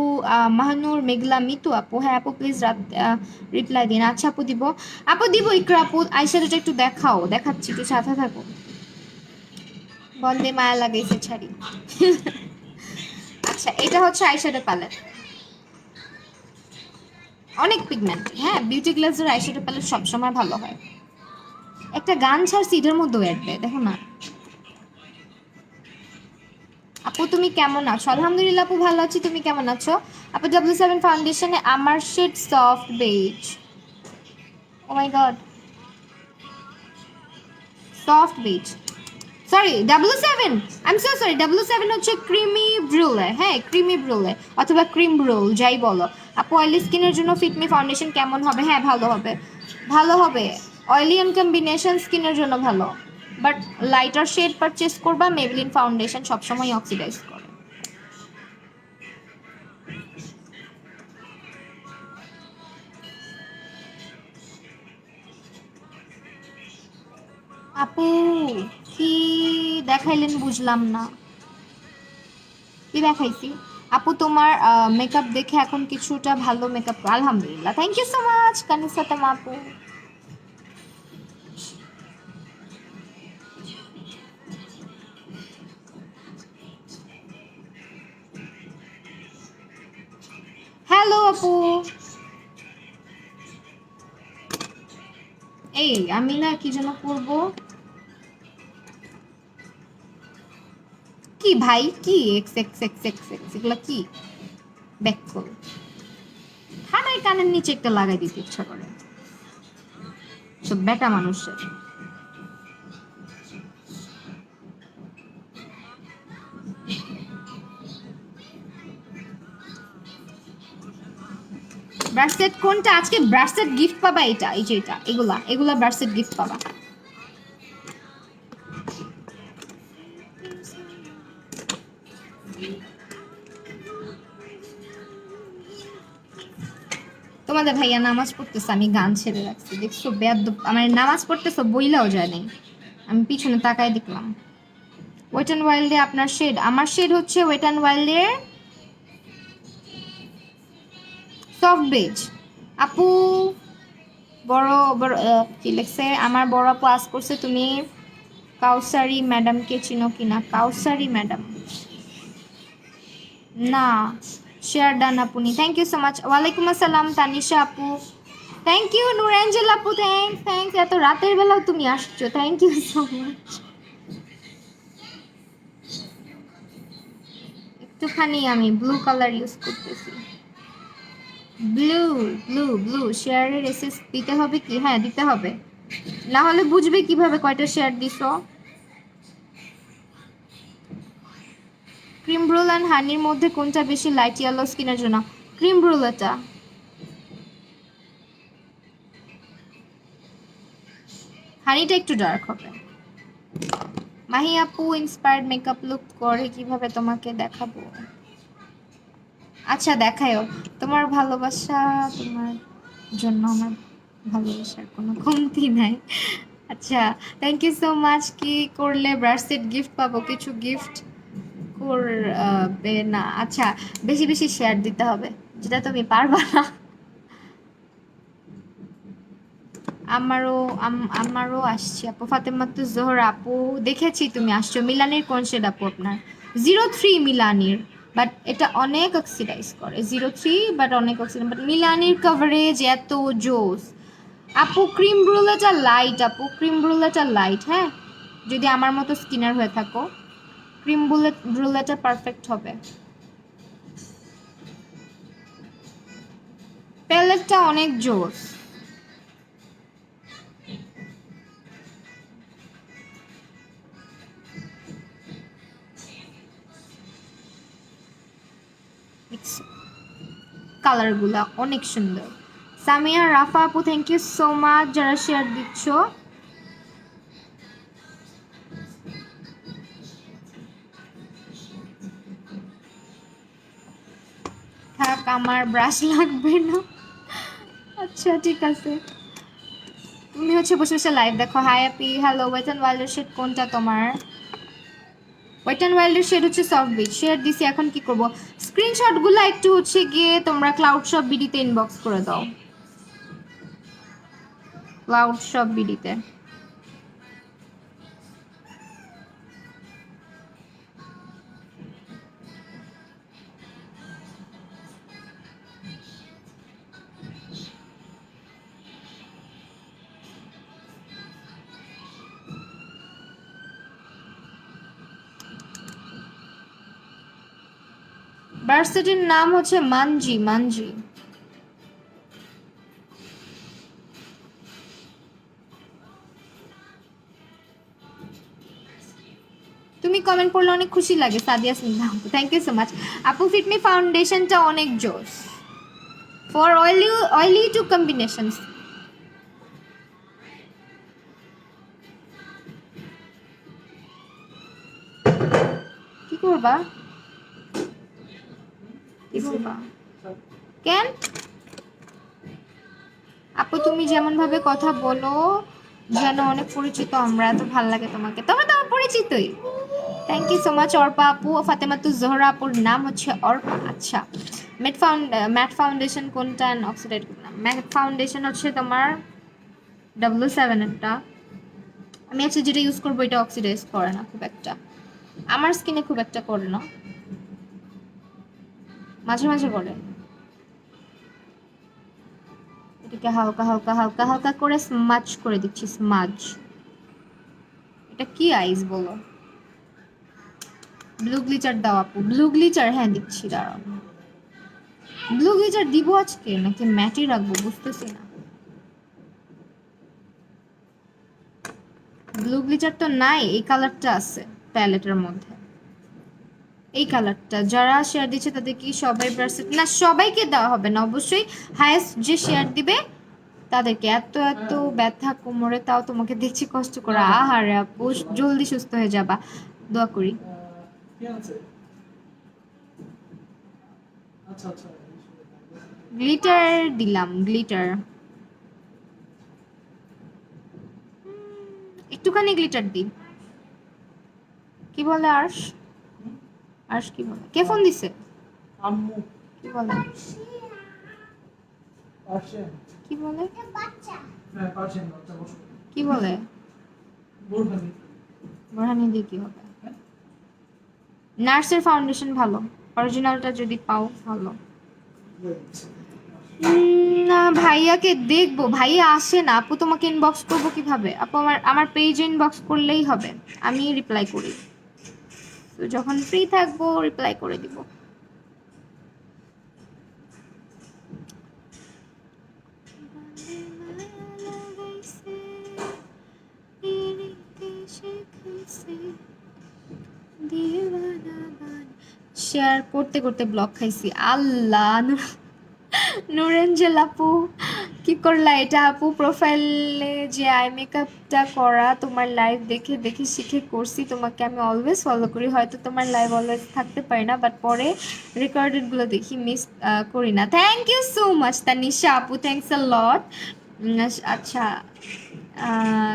মাহানুর মেঘলা মিতু আপু, হ্যাঁ আপু প্লিজ রাত রিপ্লাই দিন। আচ্ছা আপু দিব, দিব ইকরা আপু। আইশ্যাডোটা একটু দেখাও, দেখাচ্ছি, একটু সাথে থাকো। বন্দে মায়া লাগাইছে ছাড়ি আচ্ছা, এটা হচ্ছে আইশ্যাডো প্যালেট, অনেক পিগমেন্ট। হ্যাঁ, বিউটি গ্লাসের আইশ্যাডো প্যালেট সবসময় ভালো হয়। একটা গান ছাড়ছি এটার মধ্যেও অ্যাড দেয়, দেখো না। আপু তুমি কেমন আছো? আলহামদুলিল্লাহ আপু ভালো আছি, তুমি কেমন আছো? আপু W7 ফাউন্ডেশনে আমার shade soft beige. Oh my God, soft beige, sorry W7, I am so sorry. W7 হচ্ছে ক্রিমি ব্রুলে, হ্যাঁ ক্রিমি ব্রুলে অথবা ক্রিম ব্রুল যাই বলো। আপু অয়েলি স্কিনের জন্য ফিটমি ফাউন্ডেশন কেমন হবে? হ্যাঁ ভালো হবে, ভালো হবে। অয়েলি এন্ড কম্বিনেশন স্কিনের জন্য ভালো, বাট লাইটার শেড পারচেস করবা। মেবলিন ফাউন্ডেশন সবসময় অক্সিডাইজ করে। আপু কি দেখাইলেন বুঝলাম না, কি দেখাইছি? আপু তোমার মেকআপ দেখে এখন কিছুটা ভালো মেকআপ, আলহামদুলিল্লাহ, থ্যাংক ইউ সো মাচ কানিসাতাম আপু। হ্যালো আপু, এই আমি না কি যেন করবো, কি ভাই কি x x x x x এগুলো কি ব্যাক কল? খানায় কানের নিচে একটা লাগাই দিতে ইচ্ছা করে, সব বেটা মানুষের। ব্রাশ সেট কোনটা? আজকে ব্রাশ সেট গিফট পাবা, এটা এই যে এটা, এগুলা এগুলা ব্রাশ সেট গিফট পাবা। তোমাদের ভাইয়া নামাজ পড়তেছে, আমি গান ছেড়ে রাখছি, দেখছো বেয়াদ্দব, আমার নামাজ পড়তেছো বইলাও যায় নাই, আমি পিছনে তাকায় দেখলাম। ওয়েট অ্যান্ড ওয়াইল্ডে আপনার শেড, আমার শেড হচ্ছে ওয়েট অ্যান্ড ওয়াইল্ডের সফট বেজ। আপু বড় বড় কি লেখছে, আমার বড় আপু আস করছে তুমি কাউসারি ম্যাডামকে চিনো কিনা? কাউসারি ম্যাডাম না, শেয়ার ডান আপনি, থ্যাংক ইউ সো মাচ। ওয়ালাইকুম আসসালাম তানিশা আপু, থ্যাংক ইউ। নুরাঞ্জেল আপু থ্যাংকস থ্যাংকস, এত রাতের বেলাও তুমি আসছো, থ্যাংক ইউ সো মাচ। একটুখানি আমি ব্লু কালার ইউজ করতেছি, ব্লু ব্লু ব্লু। শেয়ারের এসএস দিতে হবে কি? হ্যাঁ দিতে হবে, না হলে বুঝবে কিভাবে কয়টা শেয়ার দিছো। ক্রিম ব্রোল অ্যান্ড হানির মধ্যে কোনটা বেশি লাইট ইয়েলো স্কিনের জন্য? ক্রিম ব্রোল, এটা হানিটা একটু ডার্ক হবে। মাহি আপু ইন্সপায়ার্ড মেকআপ লুক করে কিভাবে তোমাকে দেখাবো? আচ্ছা দেখায়ও, তোমার ভালোবাসা, তোমার জন্য আমার ভালোবাসার কোনো কমতি নাই। আচ্ছা থ্যাংক ইউ সো মাচ। কি করলে ব্রাশ সেট গিফট পাবো? কিছু গিফট করবে না। আচ্ছা বেশি বেশি শেয়ার দিতে হবে, যেটা তুমি পারবা না। আমারও আমারও আসছি আপু। ফাতেমাতু জোহরা আপু দেখেছি তুমি আসছো। মিলানির কোন শেড আপু আপনার? 03 মিলানির, বাট এটা অনেক অক্সিডাইজ করে। 03 বাট অনেক অক্সিডাইজ, বাট মিলানির কভারেজ এত জোস। আপু ক্রিম ব্রুলেটা লাইট, আপু ক্রিম ব্রুলেটা লাইট, হ্যাঁ যদি আমার মতো স্কিনার হয়ে থাকো ক্রিম ব্রুলেটা পারফেক্ট হবে। প্যালেটটা অনেক জোস। কালারগুলা অনেক সুন্দর। সামিয়া রাফা আপু থ্যাংক ইউ সো মাচ যারা শেয়ার দিচ্ছ। থাক আমার ব্রাশ লাগবে না। আচ্ছা ঠিক আছে, তুমি হচ্ছে বসে বসে লাইভ দেখো। High Api, hello. Wait and ওয়াইল্ডের shade কোনটা তোমার? ওয়েট অ্যান্ড ওয়াইল্ডের শেড হচ্ছে সফট বিচ। শেয়ার দিছি, এখন কি করব? স্ক্রিনশটগুলো একটু হচ্ছে গিয়ে তোমরা ক্লাউড শপ বিডিতে ইনবক্স করে দাও, ক্লাউড শপ বিডিতে। ভার্সিটির নাম হচ্ছে মানজি, মানজি। তুমি কমেন্ট পড়লে অনেক খুশি লাগে। সাদিয়া স্নিগ্ধা আপু থ্যাংক ইউ সো মাচ। আপু ফিটমি ফাউন্ডেশনটা অনেক জোস for oily oily two combinations. কি করবা? কি করবা? কেন আপু তুমি যেমন ভাবে কথা বলো যেন অনেক পরিচিত, আমরা এত ভাল লাগে তোমাকে, তবে তো আমার পরিচিতই। Thank you so much Arpa আপু। ফাতেমাতু জোহরা আপুর নাম হচ্ছে অর্পা। আচ্ছা ম্যাট ফাউন্ডেশন কোনটা, অক্সিডাইড কোনটা? ম্যাট ফাউন্ডেশন হচ্ছে তোমার W7 একটা, আমি আজকে যেটা ইউজ করবো এটা অক্সিডাইজ করে না খুব একটা, আমার স্কিনে খুব একটা করে না, মাঝে মাঝে করে। এটাকে হালকা হালকা হালকা হালকা করে স্মাচ করে দিচ্ছি, স্মাজ। এটা কি আইস বলো? ব্লু গ্লিচার দাও আপু, ব্লু গ্লিচার হ্যাঁ দিচ্ছি, দাঁড়াও। ব্লু গ্লিচার দিব আজকে নাকি ম্যাটই রাখবো বুঝতেছি না। ব্লু গ্লিচার তো নাই, এই কালারটা আছে প্যালেটের মধ্যে, এই কালারটা যারা শেয়ার দিচ্ছে তাদের কি সবাই ব্রাসলেট না, সবাইকে দেওয়া হবে না অবশ্যই, হায়েস্ট যে শেয়ার দিবে তাদেরকে। এত এত ব্যথা কোমরে, তাও তোমাকে দেখছি কষ্ট করে, আহারে আপু জলদি সুস্থ হয়ে যাবা, দোয়া করি। কি আছে? আচ্ছা আচ্ছা। গ্লিটার দিলাম, গ্লিটার একটুখানি গ্লিটার দিই। কি বলে আর্শ? আর্শ কি বলে? কে ফোন দিছে? আম্মু কি বলে? পার্সিয়ান। কি বলে? হ্যাঁ পার্সিয়ান বাচ্চা বসো। কি বলে? বোরহানি। বোরহানি দিয়ে কি হবে? নার্সের ফাউন্ডেশন ভালো, অরিজিনালটা যদি পাও ভালো। না ভাইয়াকে দেখবো, ভাইয়া আসে না আপু, তোমাকে ইনবক্স করবো কিভাবে আপু? আমার আমার পেজে ইনবক্স করলেই হবে, আমি রিপ্লাই করি, তো যখন ফ্রি থাকবো রিপ্লাই করে দিব। শেয়ার করতে করতে ব্লক খাইছি, আল্লাহ। নুরেঞ্জেল আপু কি করলা এটা আপু? প্রোফাইলে যে আই মেকআপটা করা তোমার লাইভ দেখে দেখে শিখে করছি, তোমাকে আমি অলওয়েজ ফলো করি, হয়তো তোমার লাইভ অলওয়েজ থাকতে পারি না, বাট পরে রেকর্ডেডগুলো দেখি, মিস করি না। Thank you so much Tanisha আপু, থ্যাংকস আ লট। আচ্ছা, আহ,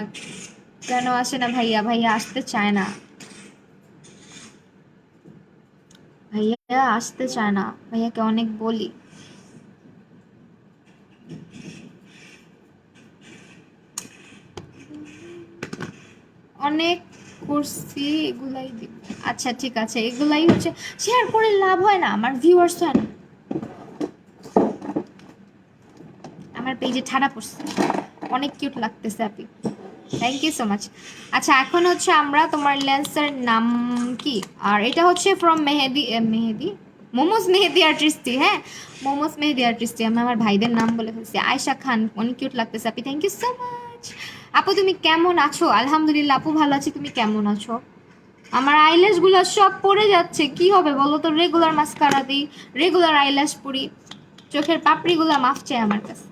কেন আসে না ভাইয়া? ভাইয়া আসতে চায় না, ভাইয়া আসতে চায় না, ভাইয়াকে অনেক বলি। অনেক করছি, এগুলাই দিব। আচ্ছা ঠিক আছে, এগুলাই হচ্ছে, শেয়ার করে লাভ হয় না, আমার ভিউয়ার্স হয় না, আমার পেজে ঠাড়া পড়ছে। অনেক কিউট লাগতেছে আপনি, থ্যাংক ইউ সো মাচ। আচ্ছা এখন হচ্ছে আমরা, তোমার লেন্সের নাম কি? আর এটা হচ্ছে from Mehedi, Mehedi momos Mehedi Artistry, হ্যাঁ মোমোজ মেহেদি আর্টিস্টি। আমি আমার ভাইদের নাম বলে ফেলছি। আয়শা খান, অনেক কিউট লাগতেছে আপনি, থ্যাংক ইউ সো মাচ। আপু তুমি কেমন আছো? আলহামদুলিল্লাহ আপু ভালো আছি, তুমি কেমন আছো? আমার আইল্যাশ গুলো সব পড়ে যাচ্ছে, কি হবে বলো তো? রেগুলার মাস্কারা দিই, রেগুলার আইল্যাশ পরি, চোখের পাপড়িগুলো মাফ চাই আমার কাছে।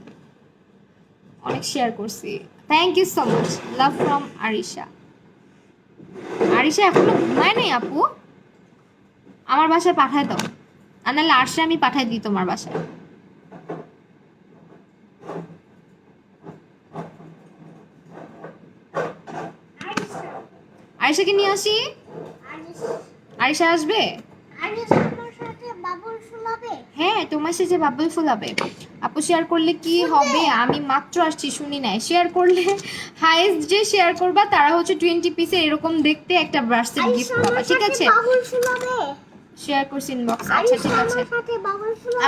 অনেক শেয়ার করছি, thank you so much, love from Arisha. Arisha এখনো ঘুমায় নাই আপু, আমার বাসায় পাঠায় দাও, আর নাহলে আরশে আমি পাঠাই দিই তোমার বাসায়। আরিশাকে নিয়ে আসি, আরিশা আসবে, হ্যাঁ তোমার সাথে বাবুল ফুলাবে। আপু শেয়ার করলে কি হবে? আমি মাত্র আসছি, শুনি নাই। শেয়ার করলে হাইস্ট যে শেয়ার করবা তারা হচ্ছে 20 পিসের এরকম দেখতে একটা ব্রাসলেট গিফট পাবা, ঠিক আছে? শেয়ার করছি ইনবক্স, আচ্ছা ঠিক আছে।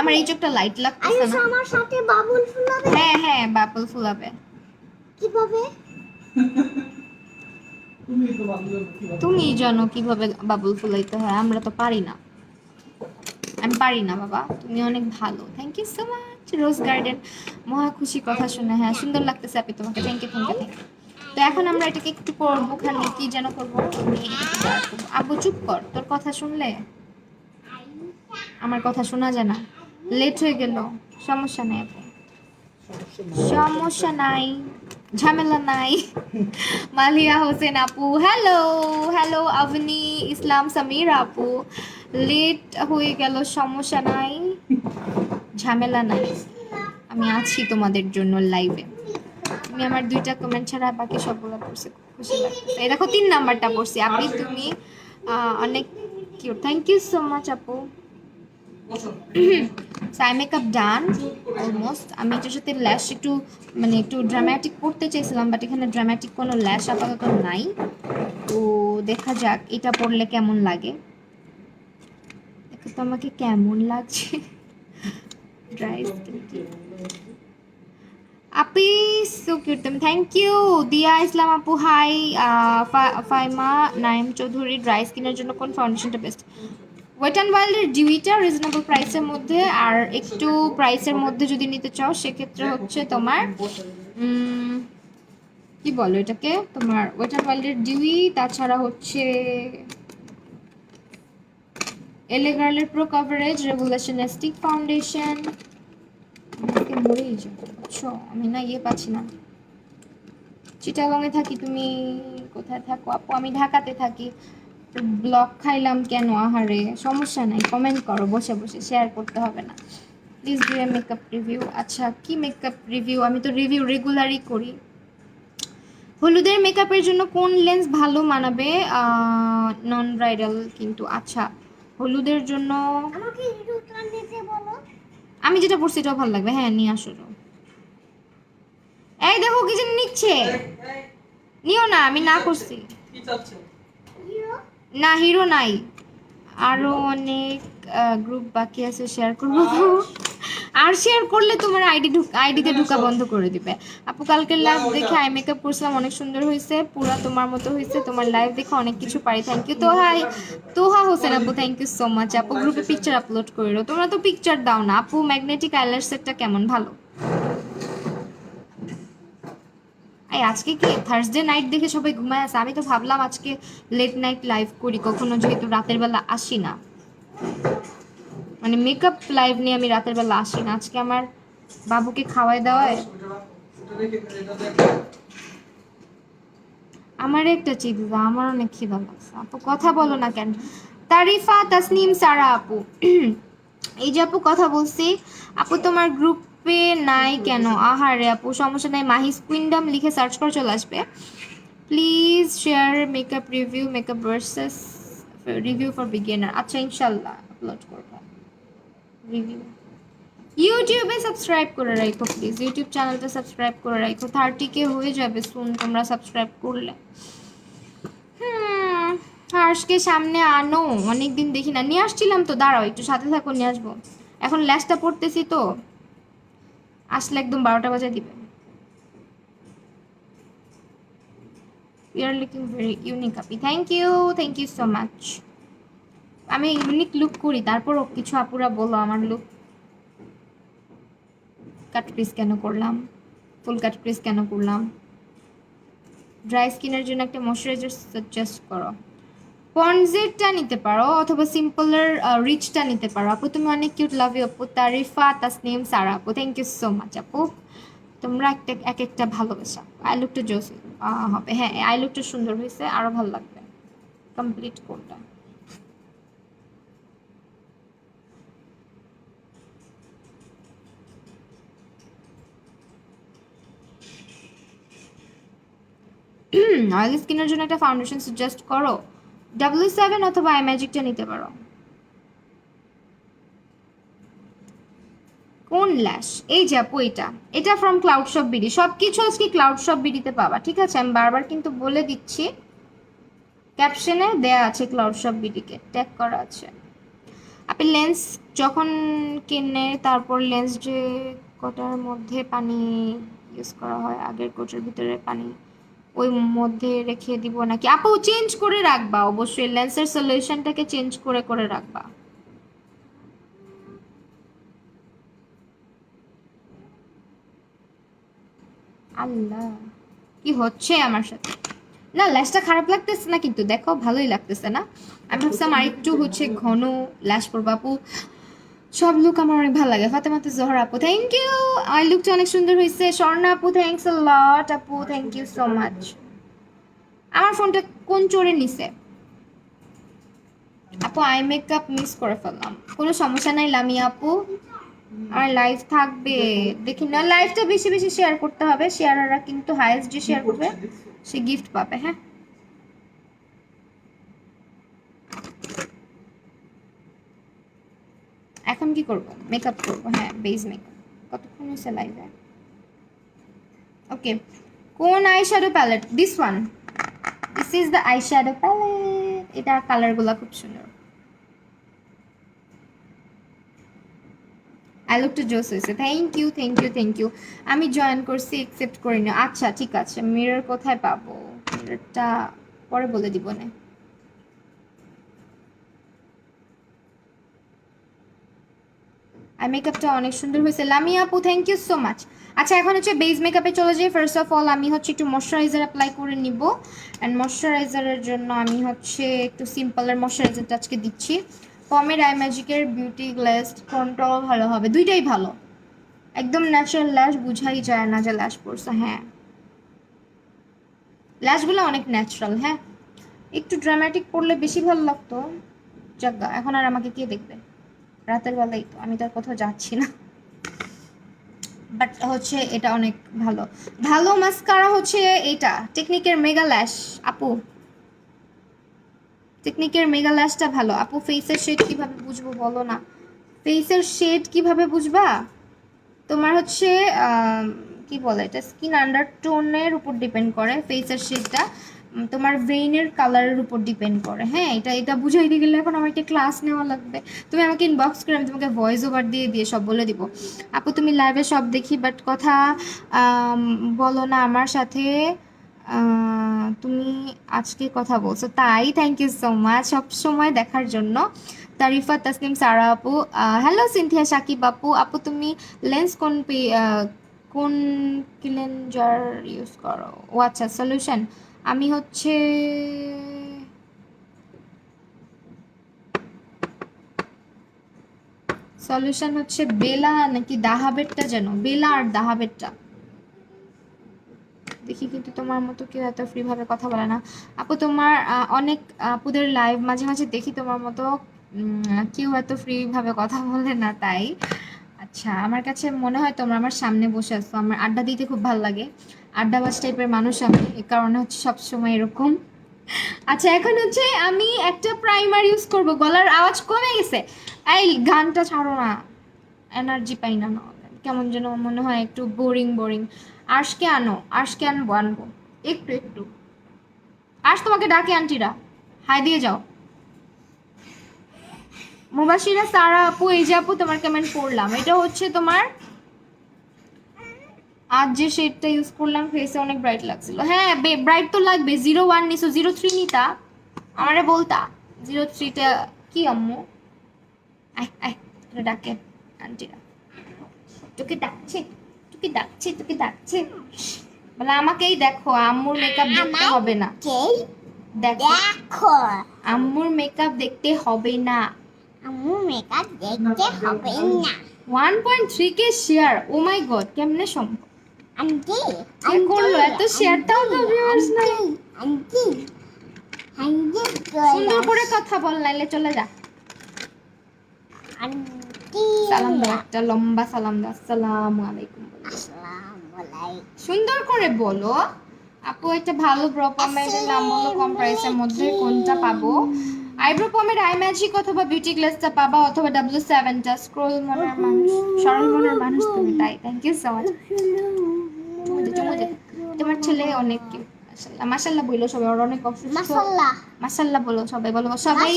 আমার এই চোখটা লাইট লাগতেছে না, আমার সাথে বাবুল ফুলাবে। হ্যাঁ হ্যাঁ বাবুল ফুলাবে। কিভাবে? তুমি জানো কিভাবে বাবুল ফুলাইতে হয়, আমরা তো পারি না, আমি পারি না বাবা, তুমি অনেক ভালো, thank you so much. Rose garden, মহা খুশি কথা শুনে, হ্যাঁ সুন্দর লাগতেছে আপনি, তোমাকে thank you thank you thank you. তো এখন আমরা এটাকে একটু করবো, খালি কি যেন করবো, আমি এটাকে বার করবো। আব্বু চুপ কর, তোর কথা শুনলে আমার কথা শোনা যায় না, লেট হয়ে গেল, সমস্যা নেই আপু, সমস্যা নাই, ঝামেলা নাই। মালিয়া হোসেন আপু, হ্যালো হ্যালো। আভনি ইসলাম সামির আপু, লেট হয়ে গেল, সমস্যা নাই, ঝামেলা নাই, আমি আছি তোমাদের জন্য লাইভে। তুমি আমার 2টা কমেন্ট ছাড়া বাকি সবগুলো পড়ছে, খুশি লাগছে। এই দেখো 3 নাম্বারটা পড়ছি, আপনি তুমি অনেক cute, thank you so much আপু। I makeup done almost. আমি এটার সাথে ল্যাশ একটু মানে একটু ড্রামাটিক করতে চাইছিলাম, বাট এখানে ড্রামাটিক কোনো ল্যাশ আপাতত নাই, তো দেখা যাক এটা পরলে কেমন লাগে। দেখো তো আমাকে কেমন লাগছে, dry skin. Api so cute, thank you. দিয়া ইসলাম আপু হাই। ফাইমা নাইম চৌধুরী, ড্রাই স্কিনের জন্য কোন ফাউন্ডেশনটা বেস্ট? ওয়েট অ্যান্ড ওয়াইল্ডের ডিউইটা রিজনেবল প্রাইসের মধ্যে, আর একটু প্রাইসের মধ্যে যদি নিতে চাও সেক্ষেত্রে হচ্ছে তোমার কি বলো এটাকে, তোমার ওয়েট অ্যান্ড ওয়াইল্ডের ডিউই, তাছাড়া হচ্ছে এলে গার্লের pro coverage revolution stick foundation. আমাকে মরেই যাবো বুঝছো, আমি না ইয়ে পাচ্ছি না। চিটাগংয়ে থাকি, তুমি কোথায় থাকো আপু? আমি ঢাকাতে থাকি। ব্লগ খাইলাম কেন? আহারে সমস্যা নাই, কমেন্ট করো বসে বসে, শেয়ার করতে হবে না। Please do a makeup review. আচ্ছা কি মেকআপ রিভিউ? আমি তো রিভিউ রেগুলারই করি। হলুদের মেকআপের জন্য কোন লেন্স ভালো মানাবে? নন ব্রাইডাল কিন্তু। আচ্ছা হলুদের জন্য আমাকে হিরোটা নিতে বলো। আমি যেটা পড়ছি এটাও ভালো লাগবে। হ্যাঁ নিয়ে আসো। এই দেখো কি যেন নিচ্ছে, নিও না, আমি না করছি। কি চাচ্ছে? হিরো না হিরো নাই, আরো অনেক গ্রুপ বাকি আছে, শেয়ার করবো তো। আর শেয়ার করলে তোমার আইডিতে ঢুকা বন্ধ করে দিবে। আপু কালকের লাইভ দেখে আই মেকআপ করছিলাম, অনেক সুন্দর হয়েছে, পুরা তোমার মতো হয়েছে। তোমার লাইভ দেখে অনেক কিছু পারি। থ্যাংক ইউ তোহা হোসেন আপু, থ্যাংক ইউ সো মাচ আপু। গ্রুপে পিকচার আপলোড করো, তোমরা তো পিকচার দাও না আপু। ম্যাগনেটিক আইল্যাশ সেটটা কেমন? ভালো। এই আজকে কি থার্সডে নাইট দেখে সবাই ঘুমায় আছে? আমি তো ভাবলাম আজকে লেট নাইট লাইভ করি, কখনো যেহেতু রাতের বেলা আসি না, মানে মেকআপ লাইভ নিয়ে আমি রাতের বেলা আসি না। আজকে আমার বাবুকে খাওয়াই দাওয়ায় আমার একটা চিপস দাও, আমার অনেক খিদা লাগছে। আপু কথা বলো না কেন? তারিফা তাসনিম সারা আপু, এই যে আপু কথা বলছি। আপু তোমার গ্রুপে নাই কেন? আহারে আপু সমস্যা নাই, মাহিস কুইন্ডম লিখে সার্চ করে চলে আসবে। Please share makeup review, makeup versus review for beginner. আচ্ছা ইনশাল্লাহ আপলোড করবো রিভিউ। ইউটিউবে সাবস্ক্রাইব করে রাখো প্লিজ, ইউটিউব চ্যানেলটা সাবস্ক্রাইব করে রাখো। 30K হয়ে যাবে সুন তোমরা সাবস্ক্রাইব করলে। হার্ষকে সামনে আনো, অনেকদিন দেখি না। নিয়ে আসছিলাম তো, দাঁড়াও একটু সাথে থাকো, নিয়ে আসবো। এখন ল্যাসটা পড়তেছি তো, আসলে একদম 12টা বাজে দিবে। You are looking very unique আপি, থ্যাংক ইউ সো মাচ। আমি ইউনিক লুক করি, তারপরও কিছু আপুরা বলো আমার লুক কাট পিস কেন করলাম, ফুল কাট পিস কেন করলাম। ড্রাই স্কিনের জন্য একটা ময়শ্চারাইজার সাজেস্ট করো। পন্ডসেরটা নিতে পারো অথবা সিম্পলের রিচটা নিতে পারো। আপু তুমি অনেক কিউট, লাভ ইউ আপু। তারিফা তাসনিম সারা আপু, থ্যাংক ইউ সো মাচ আপু। তোমরা এক একটা ভালোবাসা। আই লুকটা জোস হবে। হ্যাঁ আই লুকটা সুন্দর হয়েছে, আরো ভালো লাগবে কমপ্লিট কোনটা। অয়েলি স্কিনের জন্য একটা ফাউন্ডেশন সাজেস্ট করো। W7 অথবা আই ম্যাজিকটা নিতে পারো। কোন ল্যাশ? এই যে আপু এটা ফ্রম ক্লাউড শপ বিডি। সব কিছু আজকে ক্লাউড শপ বিডিতে পাবা, ঠিক আছে? আমি বারবার কিন্তু বলে দিচ্ছি, ক্যাপশনে দেয়া আছে ক্লাউড শপ বিডিকে ট্যাগ করা আছে। আপনি লেন্স যখন কিনে তারপর লেন্স যে কোটার মধ্যে পানি ইউজ করা হয়, আগের কোটার ভিতরে পানি ওই মধ্যে রেখে দিব নাকি? আপু চেঞ্জ করে রাখবা অবশ্যই, লেন্সের সলিউশনটাকে চেঞ্জ করে করে রাখবা। আল্লাহ কি হচ্ছে আমার সাথে? না ল্যাশটা খারাপ লাগতেছে না কিন্তু, দেখো ভালোই লাগতেছে না? আমি ভাবছিলাম আর একটু হচ্ছে ঘন ল্যাশ পরবো। আপু সব লুক আমার অনেক ভালো লাগে। ফাতেমাতে জোহরা আপু, থ্যাংক ইউ। আই লুকটা অনেক সুন্দর হয়েছে। স্বর্ণা আপু, থ্যাংকস আ লট আপু, থ্যাংক ইউ সো মাচ। আমার ফোনটা কোন চোরে নিছে? আপু আই মেকআপ মিস করে ফেললাম, কোনো সমস্যা নাই লামিয়া আপু, আর লাইভ থাকবে। দেখি না, লাইভটা বেশি বেশি শেয়ার করতে হবে। শেয়ারাররা কিন্তু হাইয়েস্ট যে শেয়ার করবে সে গিফট পাবে। হ্যাঁ এখন কি করব? মেকআপ করব। হ্যাঁ বেস মেকআপ। কতক্ষণ হয়েছে লাইভে? ওকে কোন eye shadow palette? This one, this is the eye shadow palette. এটা কালারগুলো খুব সুন্দর। আই লুকটা জোস হয়েছে। Thank you. আমি জয়েন করছি, একসেপ্ট করিনি। আচ্ছা ঠিক আছে, মিরর কোথায় পাবো? মিররটা পরে বলে দিব না। আর মেকআপটা অনেক সুন্দর হয়েছে লামিয়া আপু, থ্যাংক ইউ সো মাচ। আচ্ছা এখন হচ্ছে বেস মেকআপে চলে যাই। ফার্স্ট অফ অল আমি হচ্ছে একটু ময়শ্চারাইজার অ্যাপ্লাই করে নিব। অ্যান্ড ময়শ্চারাইজারের জন্য আমি হচ্ছে একটু সিম্পলের ময়শ্চারাইজারটা আজকে দিচ্ছি। পমেড আই ম্যাজিকের বিউটি গ্লেজ কোনটাও ভালো হবে, দুইটাই ভালো। একদম ন্যাচারাল ল্যাশ, বুঝাই যায় না যে ল্যাশ পড়ছে। হ্যাঁ, ল্যাশগুলো অনেক ন্যাচারাল। হ্যাঁ, একটু ড্রামাটিক পড়লে বেশি ভালো লাগতো। জাগা, এখন আর আমাকে কে দেখবে? রাতের বেলায় তো আমি তো আর কোথাও যাচ্ছি না। বাট হচ্ছে এটা অনেক ভালো। ভালো মাস্কারা হচ্ছে এটা টেকনিকের মেগা ল্যাশ। আপু, টেকনিকের মেগা ল্যাশটা ভালো। আপু ফেসের শেড কিভাবে বুঝবো বলো না। ফেসের শেড কিভাবে বুঝবা? তোমার হচ্ছে কি বলে এটা, স্কিন আন্ডারটোনের উপর ডিপেন্ড করে ফেসের শেডটা। তোমার ভেইনের কালারের উপর ডিপেন্ড করে। হ্যাঁ, এটা এটা বুঝাইতে গেলে এখন আমার একটা ক্লাস নেওয়া লাগবে। তুমি আমাকে ইনবক্স করে, আমি তোমাকে ভয়েস ওভার দিয়ে দিয়ে সব বলে দিব। আপু তুমি লাইভে সব দেখি, বাট কথা বলো না আমার সাথে। তুমি আজকে কথা বলছো তাই, থ্যাংক ইউ সো মাচ সব সময় দেখার জন্য। তারিফা তাসনিম সারা আপু, হ্যালো সিনথিয়া সাকিব আপু। আপু তুমি লেন্স কোন ক্লিনজার ইউজ করো? ও আচ্ছা, সলিউশন। আমি হচ্ছে সলিউশন হচ্ছে বেলা নাকি দাহাবেরটা, যেন বেলা আর দাহাবেরটা দেখি। কিন্তু তোমার মতো কেউ এত ফ্রি ভাবে কথা বলে না আপু। তোমার অনেক আপুদের লাইভ মাঝে মাঝে দেখি, তোমার মতো কেউ এত ফ্রি ভাবে কথা বলে না, তাই। আচ্ছা, আমার কাছে মনে হয় তোমরা আমার সামনে বসে আছো, আমার আড্ডা দিতে খুব ভালো লাগে। আড্ডাবাজ টাইপের মানুষ আমি, এই কারণে হচ্ছে সবসময় এরকম। আচ্ছা, এখন হচ্ছে আমি একটা প্রাইমার ইউজ করব। গলার আওয়াজ কমে গেছে, এই গানটা ছাড়ো না, এনার্জি পাই না। কেমন যেন মনে হয়, একটু বোরিং বোরিং। আজকে আনো, আজকে আনবো আনবো, একটু একটু। আজ তোমাকে ডাকে আন্টিরা, হাই দিয়ে যাও। মুবাশিরা সারা আপু, এই যে আপু তোমার কমেন্ট পড়লাম, এটা হচ্ছে তোমার আজ যে শেডটা ইউজ করলাম, ফেসে অনেক ব্রাইট লাগছিল। হ্যাঁ, ব্রাইট তো লাগবে। 01 নিছো, 03 নিতা আমারে বলতা। 03টা কি আম্মু? আয় আয়, তোরা ডাকে আন্টিরা, তোকে ডাকছে, তোকে ডাকছে, তোকে ডাকছে। বলে আমাকেই দেখো, আম্মুর মেকআপ দেখতে হবে না। কেই দেখো, দেখো, আম্মুর মেকআপ দেখতে হবে না। আমার মেকআপ দেখতে হবে না। 1.3K share, O my god, কেমনে সম্ভব? আন্টি, কে করলো এত শেয়ারটাও তো ভিউয়ার্স নাই। আন্টি, আন্টি, সুন্দর করে কথা বল, নাইলে চলে যা। আন্টি, সালাম দাও, একটা লম্বা সালাম দাও, আসসালামু আলাইকুম বলো। আসসালামু আলাইকুম। সুন্দর করে বলো। আপু একটা ভালো ব্রো পমেডের নাম বলো, কম প্রাইসের মধ্যে কোনটা পাবো? আইব্রো পমেড আই ম্যাজিক অথবা বিউটি গ্লেসটা পাবা, অথবা W7টা। স্ক্রোল মনের মানুষ, সরল মনের মানুষ তুমি, তাই। Thank you so much. তোমার ছেলে অনেক কিউট, মাশাআল্লাহ। মাশাআল্লাহ বলো সবাই, ওর অনেক অসুস্থ। মাশাআল্লাহ, মাশাআল্লাহ বলো সবাই, বলো সবাই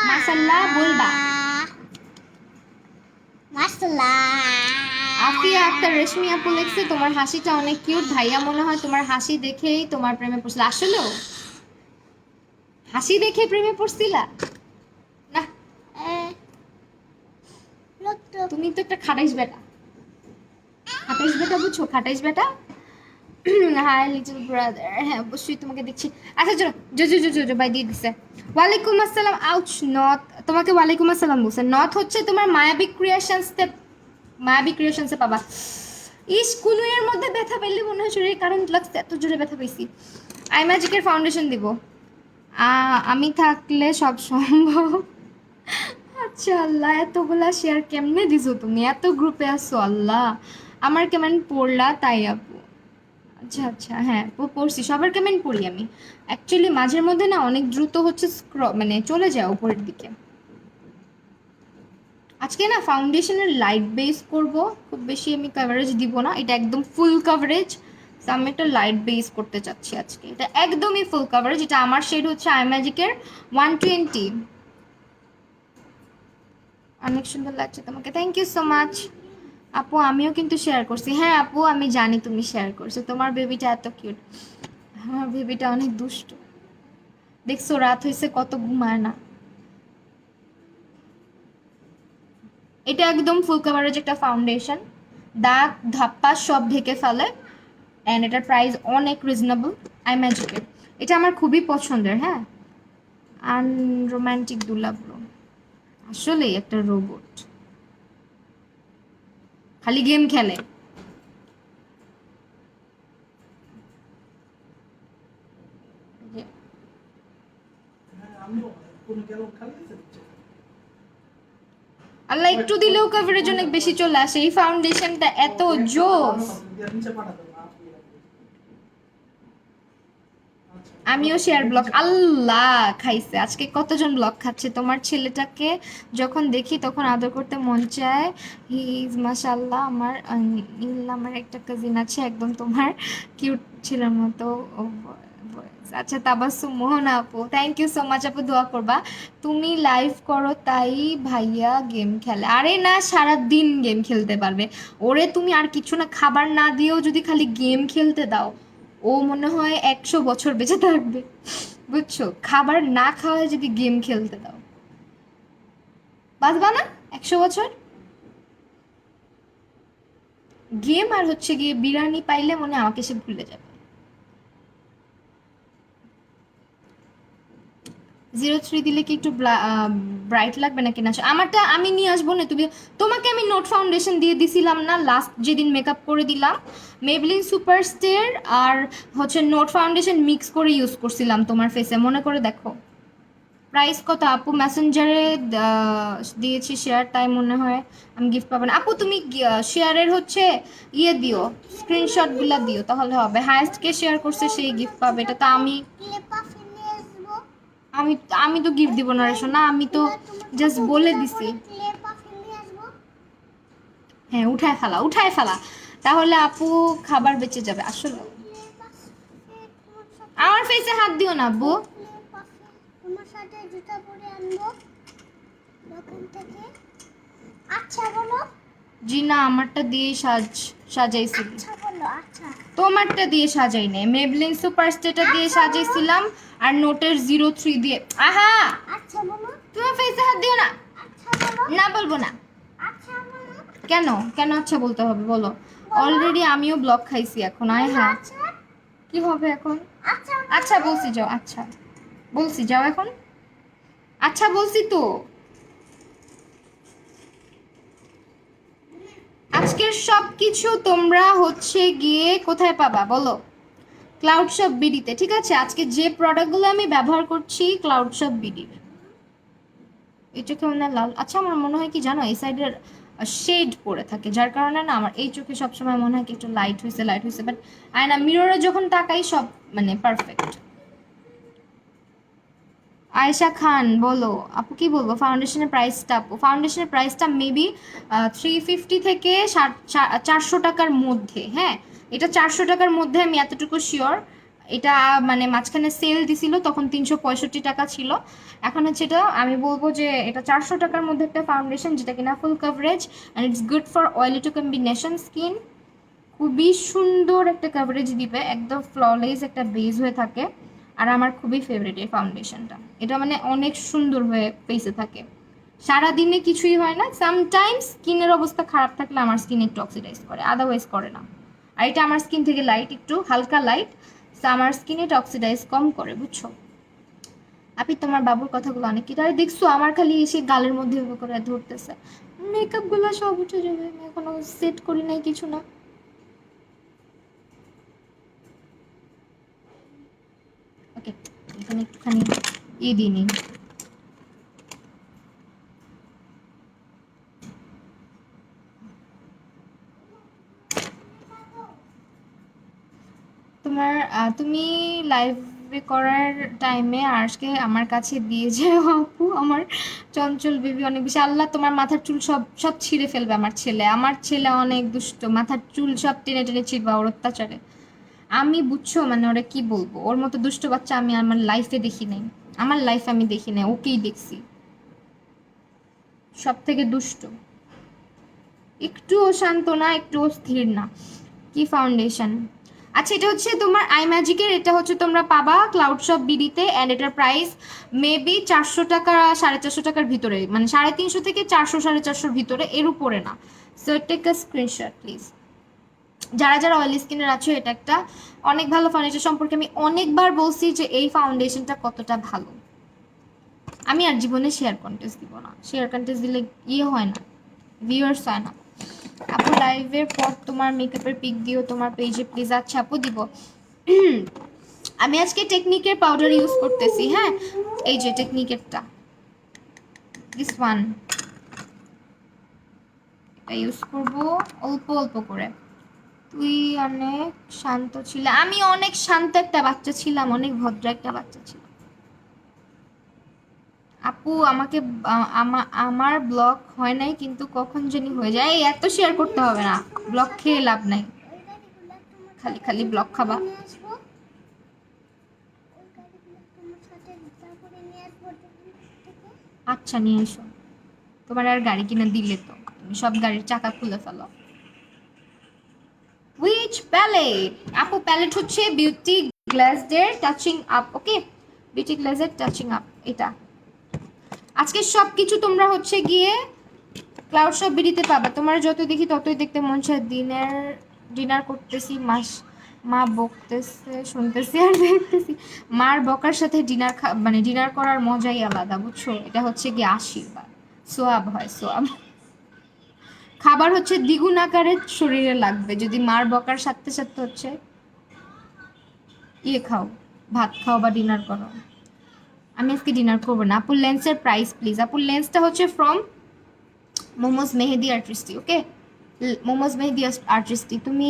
মাশাআল্লাহ বলবা। মাশাআল্লাহ। আফিয়া আক্তার রেশমি আপু লিখছে, তোমার হাসিটা অনেক কিউট, ভাইয়া মনে হয় তোমার হাসি দেখেই তোমার প্রেমে পড়ছিল। আসলেও হাসি দেখে প্রেমে পড়ছিলা? না, তুমি তো একটা খাটাইশ বেটা। খাটাইশ বেটা বুঝছো, খাটাইশ বেটা। হাই লিটল ব্রাদার, হ্যাঁ অবশ্যই তোমাকে দেখছি। আচ্ছা চলো, জো জো জো জো জো, বাই দিয়ে দিছে। ওয়ালাইকুম আসসালাম। আউচ, নথ তোমাকে ওয়ালাইকুম আসসালাম বলছে। নথ হচ্ছে তোমার মায়াবী ক্রিয়েশনসতে, মায়াবী ক্রিয়েশনসে পাবা। এই স্কুলের মধ্যে ব্যথা পেলে মনে হয় শরীরে কারেন্ট লাগছে, এত জোরে ব্যথা পেয়েছি। আই ম্যাজিকের ফাউন্ডেশন দিব। আমি থাকলে সব সম্ভব। আচ্ছা আল্লাহ, এতগুলা শেয়ার কেমনে দিছো তুমি? এত গ্রুপে আছো আল্লাহ, আমার কেমন পড়লা তাই আপু। আচ্ছা আচ্ছা, হ্যাঁ পড়ছি, সবার কমেন্ট পড়ি আমি। অ্যাকচুয়ালি মাঝের মধ্যে না অনেক দ্রুত হচ্ছে মানে চলে যায় উপরের দিকে। আজকে না ফাউন্ডেশনের লাইট বেস করব, খুব বেশি আমি কভারেজ দিব না, এটা একদম ফুল কভারেজ। তো আমি একটা লাইট বেস করতে চাচ্ছি আজকে, এটা একদমই ফুল কভারেজ। এটা আমার শেড হচ্ছে আই ম্যাজিকের 120। অনেক সুন্দর লাগছে তোমাকে, থ্যাংক ইউ সো মাচ আপু। আমিও কিন্তু শেয়ার করছি। হ্যাঁ আপু, আমি জানি তুমি শেয়ার করছো, তোমার বেবিটা এত কিউট। আমার বেবিটা অনেক দুষ্ট, দেখছো রাত হয়েছে কত, ঘুমায় না। এটা একদম ফুল কভারেজ একটা ফাউন্ডেশন, দাগ ধাপ্পা সব ঢেকে ফেলে। অ্যান্ড এটার প্রাইস অনেক রিজনেবল। আই ম্যাজিকের এটা আমার খুবই পছন্দের। হ্যাঁ, আনরোম্যান্টিক দুলাব্রো, আসলেই একটা রোবট, খালি গেম খেলে। হ্যাঁ আমিও কোনো গেল খালি দিচ্ছে। আল্লাহ একটু দিলেও কভারেজ অনেক বেশি চলে আসে। এই ফাউন্ডেশনটা এত জোস। নিচে পাঠাতে না। আমিও শেয়ার ব্লক, আল্লাহ খাইছে আজকে কতজন ব্লক খাচ্ছে। তোমার ছেলেটাকে যখন দেখি তখন আদর করতে মন চায়। হি ইজ মাশাআল্লাহ। আমার একটা কাজিন আছে একদম তোমার কিউট ছেলের মতো। আচ্ছা তাবাসসুম মোহনা আপু, থ্যাংক ইউ সো মাচ আপু, দোয়া করবা। তুমি লাইভ করো তাই ভাইয়া গেম খেলে? আরে না, সারা দিন গেম খেলতে পারবে। ওরে তুমি আর কিছু না, খাবার না দিয়েও যদি খালি গেম খেলতে দাও, ও মনে হয় 100 বছর বেঁচে থাকবে, বুঝছো? খাবার না খাওয়ায় যদি গেম খেলতে দাও, বাঁচবা না 100 বছর। গেম আর হচ্ছে গিয়ে বিরিয়ানি পাইলে মনে হয় আমাকে সে ভুলে যাবে। 03 দিলে কি একটু ব্রাইট লাগবে নাকি? না আমারটা আমি নিয়ে আসবো না। তোমাকে আমি নোট ফাউন্ডেশন দিয়ে দিছিলাম না লাস্ট যেদিন মেকআপ করে দিলাম? মেবলিন সুপারস্টার আর হচ্ছে নোট ফাউন্ডেশন মিক্স করে ইউজ করছিলাম তোমার ফেসে, মনে করে দেখো। প্রাইস কত আপু? মেসেঞ্জারে দিয়েছি শেয়ার, তাই মনে হয় আমি গিফট পাবো না। আপু তুমি শেয়ারের হচ্ছে ইয়ে দিও, স্ক্রিনশটগুলো দিও, তাহলে হবে। হায়েস্ট কে শেয়ার করছে সেই গিফট পাবে, এটা তো আমি ক্লিপা ফেলে আসবো। আমি আমি তো গিফট দিব না রে সোনা, আমি তো জাস্ট বলে দিছি। ক্লিপা ফেলে আসবো। হ্যাঁ উঠায় ফেলা, উঠায় ফেলা, তাহলে আপু খাবার বেঁচে যাবে আসলে। ক্লিপা তোমার সাথে আমার ফেসে হাত দিও না আব্বু। ক্লিপা তোমার সাথে জুতা পরে আনবো দোকান থেকে। আচ্ছা বলো। জি না, আমারটা দিয়ে সাজাইছি। আচ্ছা বলো। আচ্ছা তোমারটা দিয়ে সাজাই নাই, মেবলিন সুপারস্টারটা দিয়ে সাজাইছিলাম আর নোটের 03 দিয়ে। আহা, আচ্ছা বলো। তোমার ফেসে হাত দিও না। আচ্ছা বলো। না বলবো না। আচ্ছা বলো। কেন কেন আচ্ছা বলতে হবে বলো? অলরেডি আমিও ব্লক খাইছি এখন। আয় হ্যাঁ, আচ্ছা কি হবে এখন? আচ্ছা আচ্ছা বলছি যাও, আচ্ছা বলছি যাও এখন, আচ্ছা বলছি তো। আজকের সব কিছু তোমরা হচ্ছে গিয়ে কোথায় পাবা বলো? ক্লাউড শপ বিডিতে, ঠিক আছে? আজকে যে প্রোডাক্টগুলো আমি ব্যবহার করছি ক্লাউড শপ বিডির। এই চোখে মনে হয় লাল, আচ্ছা আমার মনে হয় কি জানো, এই সাইডের শেড পড়ে থাকে, যার কারণে না আমার এই চোখে সবসময় মনে হয় কি একটু লাইট হয়েছে, বাট আয়না মিররে যখন তাকাই সব মানে পারফেক্ট। আয়েশা খান বলো আপু, কি বলবো ফাউন্ডেশনের প্রাইসটা? আপু ফাউন্ডেশনের প্রাইসটা মেবি 350 থেকে 400 টাকার মধ্যে। হ্যাঁ, এটা 400 টাকার মধ্যে, আমি এতটুকু শিওর। এটা মানে মাঝখানে সেল দিছিল তখন 365 টাকা ছিল, এখন হচ্ছে এটা আমি বলবো যে এটা 400 টাকার মধ্যে একটা ফাউন্ডেশন, যেটা কিনা ফুল coverage and it's good for oily two combination skin. খুবই সুন্দর একটা কভারেজ দিবে, একদম ফ্ললেস একটা বেজ হয়ে থাকে। আর আমার খুবই ফেভারিট এই ফাউন্ডেশনটা, এটা মানে অনেক সুন্দর হয়ে ফেসে থাকে। সারাদিনে কিছুই হয় না, সামটাইমস স্কিনের অবস্থা খারাপ থাকলে আমার স্কিন একটু অক্সিডাইজ করে, আদারওয়াইজ করে না। আর এটা আমার স্কিন থেকে লাইট, একটু হালকা লাইট, সো আমার স্কিনে এটা অক্সিডাইজ কম করে, বুঝছো? আপনি তোমার বাবুর কথাগুলো অনেক কি তাই দেখছো, আমার খালি এসে গালের মধ্যে এভাবে করে ধরতেছে। মেকআপগুলো সব উঠে যাবে, আমি এখনো সেট করি নাই কিছু না। ওকে, এখানে একটুখানি দিয়ে নিই। তুমি লাইভে করার টাইমে আজকে আমার কাছে দিয়ে যাও আপু, আমার চঞ্চল বেবি অনেক বেশি। আল্লাহ তোমার মাথার চুল সব সব ছিঁড়ে ফেলবে আমার ছেলে অনেক দুষ্ট, মাথার চুল সব টেনে টেনে ছিঁড়বা ওর অত্যাচারে। আমি বুঝছো মানে ওরা কি বলবো, ওর মতো দুষ্ট বাচ্চা আমি আমার লাইফে দেখি নাই, আমার লাইফে আমি দেখি নাই, ওকেই দেখছি সব থেকে দুষ্ট। একটুও শান্ত না, একটুও স্থির না। কি ফাউন্ডেশন? আচ্ছা এটা হচ্ছে তোমার আই ম্যাজিকের, এটা হচ্ছে তোমরা পাবা ক্লাউড শপ বিডিতে, অ্যান্ড এটার প্রাইস মেবি 400 টাকা 450 টাকার ভিতরে, মানে 350 থেকে 400 450 ভিতরে, এর উপরে না। So take a screenshot please. যারা যারা অয়েলি স্কিনের আছে, এটা একটা অনেক ভালো ফাউন্ডেশন, সম্পর্কে আমি অনেকবার বলছি যে এই ফাউন্ডেশনটা কতটা ভালো। আমি আর জীবনে শেয়ার কন্টেস্ট দিব না, শেয়ার কন্টেস্ট দিলে ইয়ে হয় না, ভিউয়ার্স হয় না। আপু লাইভের পর তোমার মেকআপের পিক দিও তোমার পেজে প্লিজ। আচ্ছা আপু দিব। আমি আজকে টেকনিকের পাউডার ইউজ করতেছি, হ্যাঁ এই যে টেকনিকেরটা, দিস ওয়ান, এটা ইউজ করব অল্প অল্প করে। তুই অনেক শান্ত ছিল, আমি অনেক শান্ত একটা বাচ্চা ছিলাম, অনেক ভদ্র একটা বাচ্চা ছিলাম। আপু আমাকে আমার ব্লক হয় নাই কিন্তু কখন জানি হয়ে যায়। এই এত শেয়ার করতে হবে না, ব্লক খেয়ে লাভ নাই, ওই গাড়িগুলো তোমার খালি সাথে খালি ব্লক জুতা খাবা। পরে নিয়ে আসবো। ওই গাড়িগুলো তোমার সাথে জুতা পরে নিয়ে আসবো দোকান থেকে। আচ্ছা নিয়ে এসো, তোমার আর গাড়ি কিনে দিলে তো তুমি সব গাড়ির চাকা খুলে ফেলো। Which palette? আপু প্যালেট হচ্ছে বিউটি গ্লাসের টাচিং আপ, ওকে বিউটি গ্লাসের টাচিং আপ এটা। আজকে সব কিছু তোমরা হচ্ছে গিয়ে ক্লাউড শপ বিডিতে পাবা। তোমার যত দেখি ততই দেখতে মন চায়। ডিনার করতেছি, মা বকতেছে শুনতেছি আর দেখতেছি। মার বকার সাথে মানে ডিনার করার মজাই আলাদা, বুঝছো? এটা হচ্ছে গিয়ে আশীর্বাদ, সোয়াব হয় সোয়াব। খাবার হচ্ছে দ্বিগুণ আকারে শরীরে লাগবে যদি মার বকার সাথে সাথে হচ্ছে ইয়ে খাও, ভাত খাও বা ডিনার করো। আমি আজকে ডিনার করবো না। আপুর লেন্সের প্রাইস প্লিজ। আপুর লেন্সটা হচ্ছে from Momoz Mehedi artistry, okay Momoz Mehedi artistry. তুমি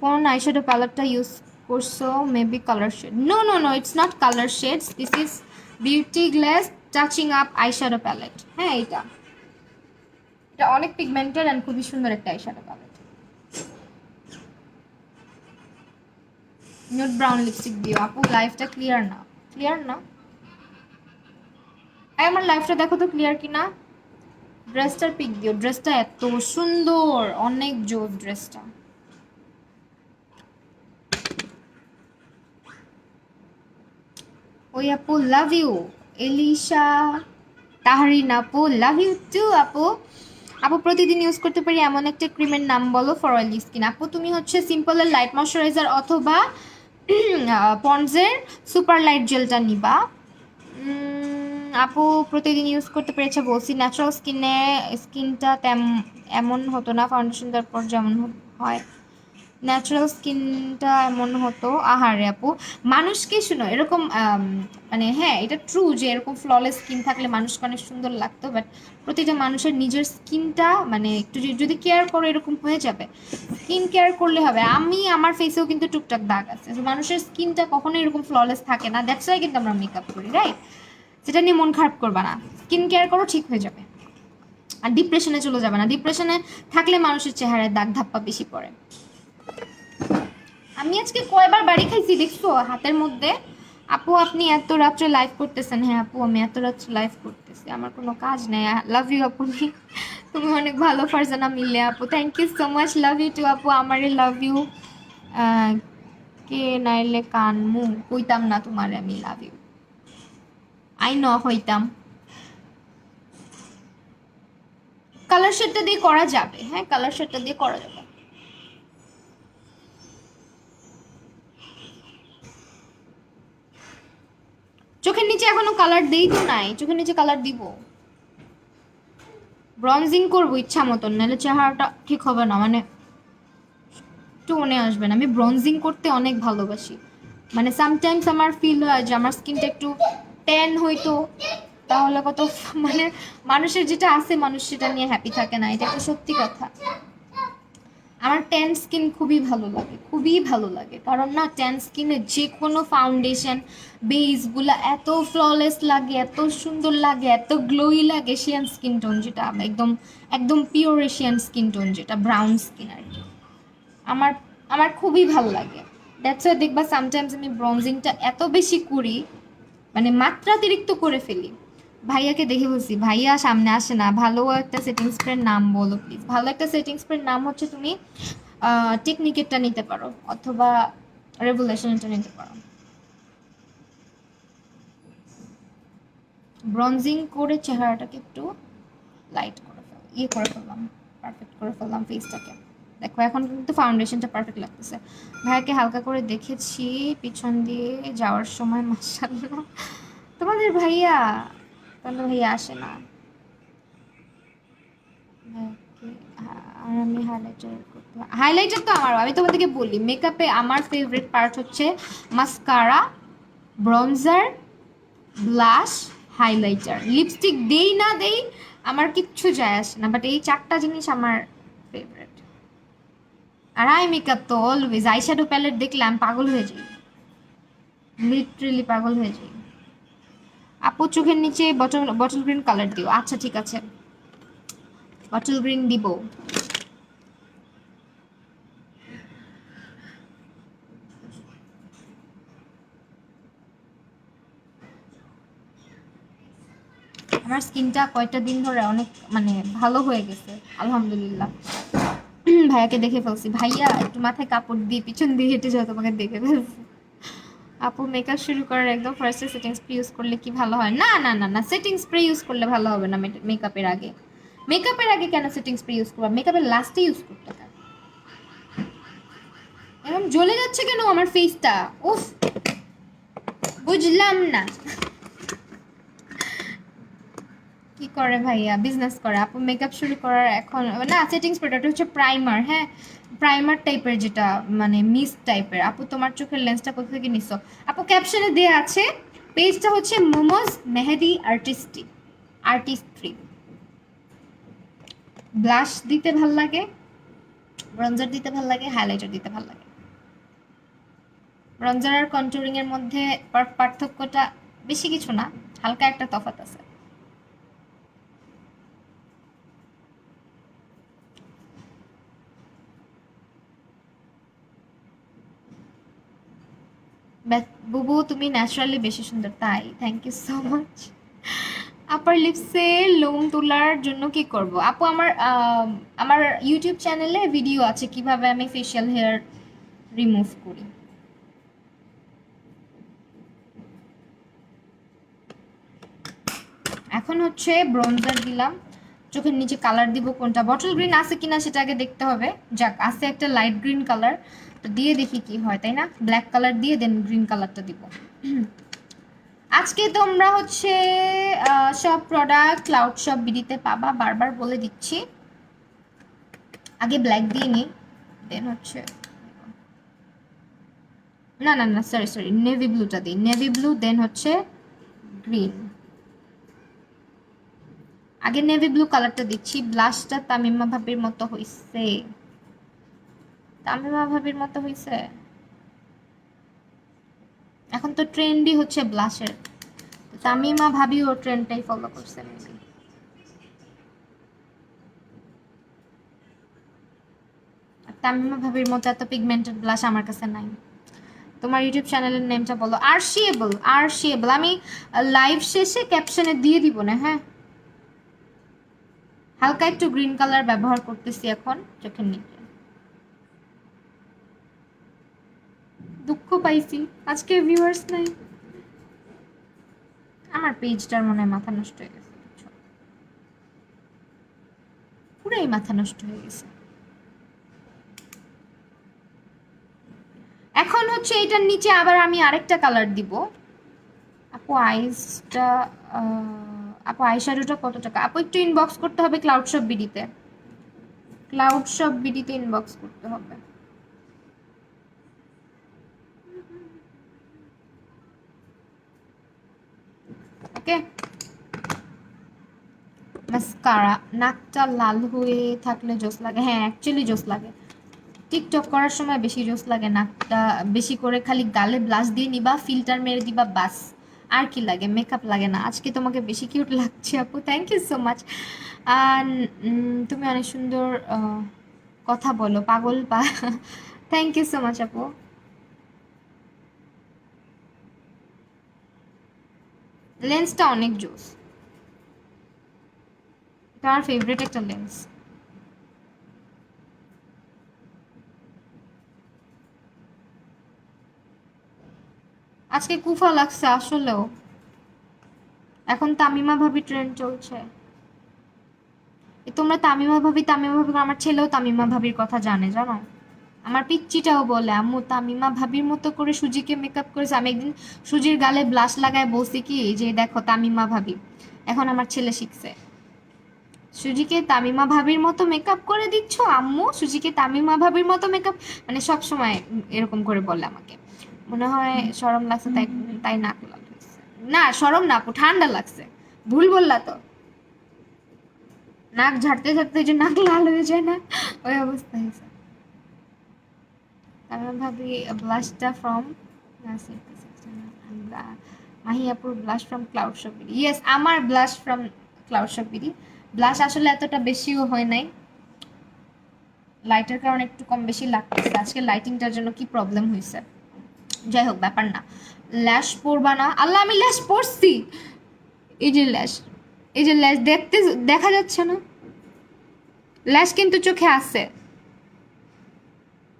কোন আইশ্যাডো কালারটা ইউজ করছো? Maybe colour shade. No no no, it's not colour shades, this is beauty glass touching up eyeshadow palette. হ্যাঁ এটা এটা অনেক পিগমেন্টেড অ্যান্ড খুবই সুন্দর একটা eyeshadow palette. Nude brown lipstick দিও। আপু লাইফটা ক্লিয়ার না, ক্লিয়ার না? আমার লাইফটা দেখো তো ক্লিয়ার কিনা। ড্রেসটার পিক দিও, ড্রেসটা এত সুন্দর, অনেক জোর ড্রেসটা। ওই আপু লাভ ইউ। এলিশা তাহরিন আপু লাভ ইউ টু আপু। আপু প্রতিদিন ইউজ করতে পারি এমন একটা ক্রিমের নাম বলো ফর অয়েলি স্কিন। আপু তুমি হচ্ছে সিম্পলের লাইট ময়শ্চারাইজার অথবা পন্ডসের সুপার লাইট জেলটা নিবা। আপু প্রতিদিন ইউজ করতে পেরেছে বলছি। ন্যাচারাল স্কিনটা এমন হতো না, ফাউন্ডেশন দেওয়ার পর যেমন হয় ন্যাচারাল স্কিনটা এমন হতো। আহারে আপু মানুষকে শুনো এরকম মানে হ্যাঁ এটা ট্রু যে এরকম ফ্ললেস স্কিন থাকলে মানুষকে অনেক সুন্দর লাগতো, বাট প্রতিটা মানুষের নিজের স্কিনটা মানে একটু যদি কেয়ার করো এরকম হয়ে যাবে। স্কিন কেয়ার করলে হবে। আমি আমার ফেসেও কিন্তু টুকটাক দাগ আছে, তো মানুষের স্কিনটা কখনো এরকম ফ্ললেস থাকে না, দ্যাটস ওয়াই কিন্তু আমরা মেকআপ করি, রাইট? সেটা নিয়ে মন খারাপ করবা না, স্কিন কেয়ার করো ঠিক হয়ে যাবে। আর ডিপ্রেশনে চলে যাবে না, ডিপ্রেশনে থাকলে মানুষের চেহারায় দাগ ধাপ্পা বেশি পড়ে। আমি আজকে কয়বার বাড়ি খাইছি দেখছো হাতের মধ্যে। আপু আপনি এত রাত্রে লাইভ করতেছেন? হ্যাঁ আপু আমি এত রাত্রে লাইভ করতেছি, আমার কোনো কাজ নেই। লাভ ইউ আপু, তুমি অনেক ভালো ফারজানা মিলে আপু, thank you so much, love you too আপু, আমারে লাভ ইউ। কে নাইলে কানমু কইতাম না তোমারে আমি লাভ ইউ, আই ন হইতাম। কালার শেডটা দিয়ে করা যাবে, হ্যাঁ কালার শেডটা দিয়ে করা যাবে। চোখের নিচে এখনো কালার দেই তো নাই, চোখের নিচে কালার দিব। ব্রনজিং করবো ইচ্ছা মতন, নাহলে চেহারাটা ঠিক হবে না, মানে টোনে আসবে না। আমি ব্রনজিং করতে অনেক ভালোবাসি, মানে সামটাইমস আমার ফিল হয় যে আমার স্কিনটা একটু ট্যান হইতো তাহলে কত, মানে মানুষের যেটা আছে মানুষ সেটা নিয়ে হ্যাপি থাকে না, এটা একটা সত্যি কথা। আমার ট্যান স্কিন খুবই ভালো লাগে, খুবই ভালো লাগে, কারণ না ট্যান স্কিনে যে কোনো ফাউন্ডেশন বেসগুলো এত ফ্ললেস লাগে, এত সুন্দর লাগে, এত গ্লোই লাগে। এশিয়ান স্কিন টোন যেটা একদম একদম পিওর এশিয়ান স্কিন টোন যেটা ব্রাউন স্কিন আর কি, আমার আমার খুবই ভালো লাগে। দ্যাটস ওয়াই দেখবা সামটাইমস আমি ব্রনজিংটা এত বেশি করি, মানে মাত্রাতিরিক্ত করে ফেলি। ভাইয়াকে দেখে বলছি ভাইয়া সামনে আসে না, ভালো একটা সেটিং স্প্রের নাম বলো প্লিজ। ভালো একটা সেটিং স্প্রের নাম হচ্ছে তুমি টেকনিকেরটা নিতে পারো অথবা রেভুলেশনটা নিতে পারো। ব্রনজিং করে চেহারাটাকে একটু লাইট করে করে ফেললাম, পারফেক্ট করে ফেললাম ফেসটাকে। দেখো এখন কিন্তু ফাউন্ডেশনটা পারফেক্ট লাগতেছে। ভাইয়াকে হালকা করে দেখেছি পিছন দিয়ে যাওয়ার সময়, মাশাআল্লাহ তোমাদের ভাইয়া তাহলে ভাইয়া আসে না। আর আমি হাইলাইটার তো আমার, আমি তোমাদেরকে বলি মেকআপে আমার ফেভারিট পার্ট হচ্ছে মাস্কারা, ব্রনজার, ব্লাশ, হাইলাইটার। লিপস্টিক দেই না দেই আমার কিচ্ছু যায় আসে না, বাট এই চারটা জিনিস আমার ফেভারিট। আর আই মেকআপ তো অলওয়েজ, আইশ্যাডো প্যালেট দেখলে আমি পাগল হয়ে যাই, লিটারেলি পাগল হয়ে যাই। আপু চোখের নিচে বটল বটল গ্রিন কালার দিও। আচ্ছা ঠিক আছে, বটল গ্রিন দিব। আমার স্কিনটা কয়টা দিন ধরে অনেক মানে ভালো হয়ে গেছে আলহামদুলিল্লাহ। ভাইয়াকে দেখে ফেলছি, ভাইয়া একটু মাথায় কাপড় দিয়ে পিছন দিয়ে হেঁটে যাও, তোমাকে দেখে ফেলছি। আপু মেকআপ শুরু করার একদম ফার্স্টে সেটিং স্প্রে ইউজ করলে কি ভালো হয়? না না না না, সেটিং স্প্রে ইউজ করলে ভালো হবে না। মেকআপের আগে, মেকআপের আগে কেন সেটিং স্প্রে ইউজ করবা? মেকআপের লাস্টে ইউজ করতে হয়। এরকম জ্বলে যাচ্ছে কেন আমার ফেসটা? উফ, বুঝলাম না। কি করে ভাইয়া? বিজনেস করে। আপু মেকআপ শুরু করার এখন না, সেটিং স্প্রেটা হচ্ছে প্রাইমার। হ্যাঁ, প্রাইমার টাইপের, যেটা মানে মিস্ট টাইপের। আপু তোমার চোখের লেন্সটা কোথা থেকে নিছো? আপু ক্যাপশনে দেয়া আছে, পেজটা হচ্ছে মোমোজ মেহেদি আর্টিস্ট্রি। ব্লাশ দিতে ভাল লাগে, ব্রঞ্জার দিতে ভাল লাগে, হাইলাইটার দিতে ভাল লাগে। ব্রঞ্জার আর কন্টুরিং এর মধ্যে পার্থক্যটা বেশি কিছু না, হালকা একটা তফাৎ আছে। বুবু তুমি ন্যাচারালি বেশি সুন্দর। তাই, থ্যাংক ইউ সো মাচ। আপার লিপসে লোম তোলার জন্য কি করব? আপু আমার ইউটিউব চ্যানেলে ভিডিও আছে কিভাবে আমি ফেশিয়াল হেয়ার রিমুভ করি। এখন হচ্ছে ব্রোঞ্জার দিলাম, চোখের নিচে কালার দিব। কোনটা বটল গ্রিন আছে কিনা সেটা আগে দেখতে হবে। যাক, আছে একটা লাইট গ্রিন কালার, তো দিয়ে দেখি কি হয়, তাই না? ব্ল্যাক কালার দিয়ে দেন গ্রিন কালারটা দিব। আজকে তোমরা হচ্ছে সব প্রোডাক্ট ক্লাউড শপ বিডিতে পাবা, বারবার বলে দিচ্ছি। আগে ব্ল্যাক দিয়ে নিই, দেন হচ্ছে না না না, সরি সরি, নেভি ব্লুটা দিই। নেভি ব্লু, দেন হচ্ছে গ্রিন। আগে নেভি ব্লু কালারটা দিচ্ছি। ব্লাশটা তামিমা ভাবির মতো হইছে, তামিমা ভাবির মতো হইছে। এখন তো ট্রেন্ডই হচ্ছে ব্লাশের, তামিমা ভাবিও ট্রেন্ডটাই ফলো করছে মেবি। তামিমা ভাবির মতো এত পিগমেন্টেড ব্লাশ আমার কাছে নাই। তোমার ইউটিউব চ্যানেলের নেমটা বলো। আরশিয়েবল, আরশিয়েবল। আমি লাইভ শেষে ক্যাপশনে দিয়ে দিব না, হ্যাঁ। হালকা একটু গ্রিন কালার ব্যবহার করতেছি এখন চোখের নিচে। দুঃখ পাইছি আজকে ভিউয়ার্স নাই। আমার পেজটার মনে হয় মাথা নষ্ট হয়ে গেছে, পুরাই মাথা নষ্ট হয়ে গেছে। এখন হচ্ছে এটার নিচে আবার আমি আরেকটা কালার দিব। আপু আইসটা, আপু আইশ্যাডোটা কত টাকা? আপু একটু ইনবক্স করতে হবে ক্লাউড শপ বিডিতে, ক্লাউড শপ বিডিতে ইনবক্স করতে হবে। Okay, mascara. নাকটা লাল হয়ে থাকলে জোস লাগে। হ্যাঁ, অ্যাকচুয়ালি জোস লাগে। টিকটক করার সময় বেশি জোস লাগে। নাকটা বেশি করে খালি গালে ব্লাশ দিয়ে নিবা, ফিল্টার মেরে দিবা, বাস। আর কি লাগে? মেকআপ লাগে না। আজকে তোমাকে বেশি কিউট লাগছে আপু, থ্যাংক ইউ সো মাচ। আর তুমি অনেক সুন্দর কথা বলো, পাগল পা। থ্যাংক ইউ সো মাচ আপু। লেন্সটা অনেক জোস, এটা আমার ফেভারিট একটা লেন্স। আজকে কুফা লাগছে আসলেও। এখন তামিমা ভাবি ট্রেন্ড চলছে। তোমরা তামিমা ভাবি, তামিমা ভাবি, আমার ছেলেও তামিমা ভাবির কথা জানে, জানো? আমার পিচ্চিটাও বলে আম্মু তামিমা ভাবির মতো করে সুজিকে মেকআপ করেছে। আমি একদিন সুজির গালে ব্লাশ লাগায় বলছি কি যে দেখো তামিমা ভাবি, এখন আমার ছেলে শিখছে। সুজিকে তামিমা ভাবির মতো মেকআপ করে দিচ্ছ আম্মু, সুজিকে তামিমা ভাবির মতো মেকআপ, মানে সব সময় এরকম করে বলে আমাকে। মনে হয় শরম লাগছে তাই তাই নাক লাল হয়েছে। না শরম না আপু, ঠান্ডা লাগছে। ভুল বললা তো, নাক ঝাড়তে ঝাড়তে যে নাক লাল হয়ে যায় না, ওই অবস্থা হয়েছে। তামিমা ভাবি ব্লাশটা ফ্রম মাহি আপুর ব্লাশ ফ্রম ক্লাউড শপিডি। ইয়েস, আমার ব্লাশ ফ্রম ক্লাউড শপিডি। ব্লাশ আসলে এতটা বেশিও হয় নাই, লাইটের কারণে একটু কম বেশি লাগতেছে। আজকে লাইটিংটার জন্য কি প্রবলেম হয়েছে, যাই হোক ব্যাপার না। ল্যাশ পরবা না? আল্লাহ আমি ল্যাশ পরছি, এই যে ল্যাশ, এই যে ল্যাশ দেখতে দেখা যাচ্ছে না, ল্যাশ কিন্তু চোখে আছে।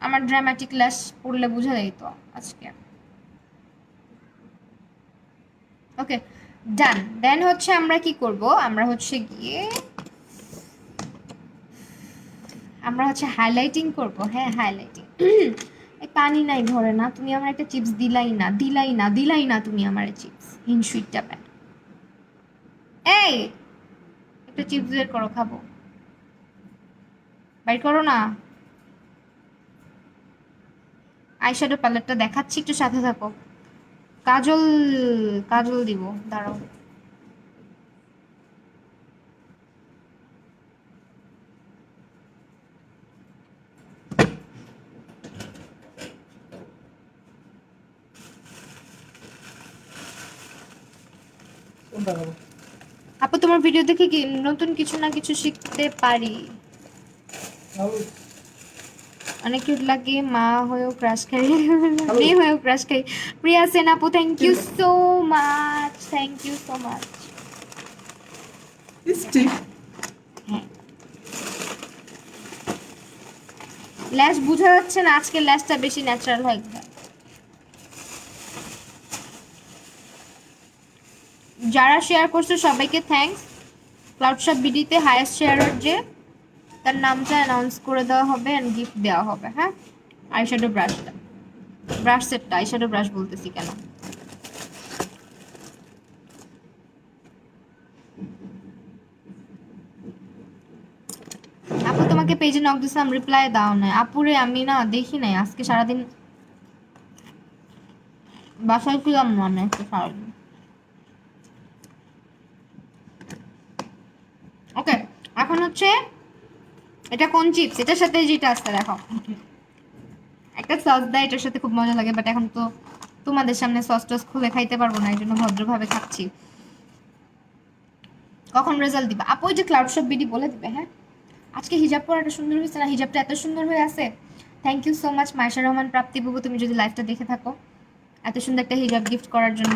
আমার ড্রামাটিক ল্যাশ পরলে বোঝা যায় তো আজকে। ওকে ডান। দেন হচ্ছে আমরা কি করব, আমরা হচ্ছে গিয়ে আমরা হচ্ছে হাইলাইটিং করব। হ্যাঁ হাইলাইটিং। কানি নাই ধরে না, তুমি আমার একটা চিপস দিলাই না তুমি আমার চিপস হিনসুইটটা প্যান। এই একটা চিপস বের করো, খাবো, বাইর করো না। আইশ্যাডো প্যালেটটা দেখাচ্ছি, একটু সাথে থাকো। কাজল, কাজল দিব, দাঁড়াও। কোনটা খাবো? আপু তোমার ভিডিও দেখে কি নতুন কিছু না কিছু শিখতে পারি, খাবো? অনেক কিউট লাগে। মা হয়েও ক্রাশ খাই, মেয়ে হয়েও ক্রাশ খাই। প্রিয়া সেন আপু thank you so much, thank you so much. Stick. হ্যাঁ ল্যাশ বোঝা যাচ্ছে না, আজকে ল্যাশটা বেশি ন্যাচারাল হয়। যারা শেয়ার করছো সবাইকে থ্যাঙ্কস। ক্লাউড শপ বিডিতে হাইয়েস্ট শেয়ারার যে, তার নামটা অ্যানাউন্স করে দেওয়া হবে এন্ড গিফট দেওয়া হবে। হ্যাঁ আইশ্যাডো ব্রাশটা, ব্রাশ সেটটা, আইশ্যাডো ব্রাশ বলতেছি কেন। আপু তোমাকে পেজে নক দিছিলাম, রিপ্লাই দাও না। আপুরে আমি না দেখি নাই আজকে সারাদিন, বাসায় ছিলাম না আমি আজকে সারাদিন। ওকে এখন হচ্ছে এটা কোন চিপস, এটার সাথে যেটা আসছে দেখো, একটা সস দেয়, এটার সাথে খুব মজা লাগে, বাট এখন তো তোমাদের সামনে সস টস খুলে খাইতে পারবো না, এই জন্য ভদ্রভাবে খাচ্ছি। কখন রেজাল্ট দিবা আপু? ওই যে ক্লাউড শপ বিডি বলে দিবে। হ্যাঁ আজকে হিজাব পরাটা সুন্দর হয়েছে না, হিজাবটা এত সুন্দর হয়ে আছে। Thank you so much Maisha Rahman Prapti বাবু, তুমি যদি লাইভটা দেখে থাকো, এত সুন্দর একটা হিজাব গিফট করার জন্য।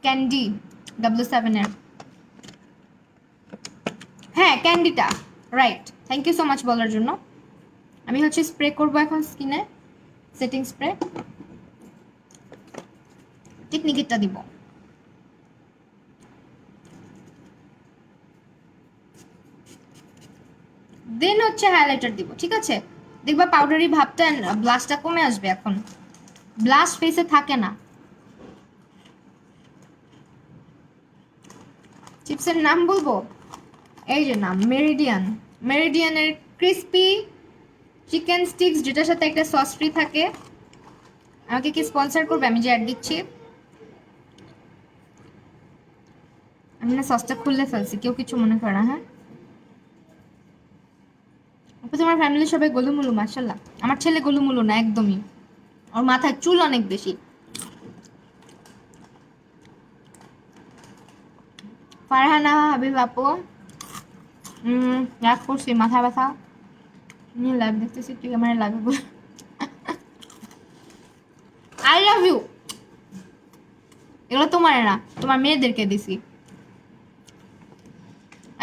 ক্যান্ডি W7 এর, হ্যাঁ ক্যান্ডিটা, right. Thank you so much বলার জন্য। আমি হচ্ছে স্প্রে করবো এখন স্কিনে, সেটিং স্প্রে, টেকনিকেরটা দিব। দেন হচ্ছে হাইলাইটার দিব, ঠিক আছে? দেখবা পাউডারি ভাবটা, ব্লাশটা কমে আসবে এখন, ব্লাশ ফেসে থাকে না। চিপসের নাম বলবো, এই যে নাম মেরিডিয়ান, মেরিডিয়ানের ক্রিস্পি চিকেন স্টিক্স, যেটার সাথে একটা সস ফ্রি থাকে। আমাকে কি স্পন্সর করবে? আমি যে অ্যাড দিচ্ছি, আমি না সসটা খুললে ফেলছি, কেউ কিছু মনে করে না। হ্যাঁ আপু তোমার ফ্যামিলি সবাই গোলুমুলু? মাশাল্লাহ, আমার ছেলে গোলুমুলু না একদমই, ওর মাথায় চুল অনেক বেশি। ফারহানা হাবিব আপু, রাগ করছি, মাথা ব্যথা নিয়ে লাইভ দেখতেছি, তুই আমার লাইভ বল। আই লাভ ইউ, এগুলো তোমার না, তোমার মেয়েদেরকে দিছি।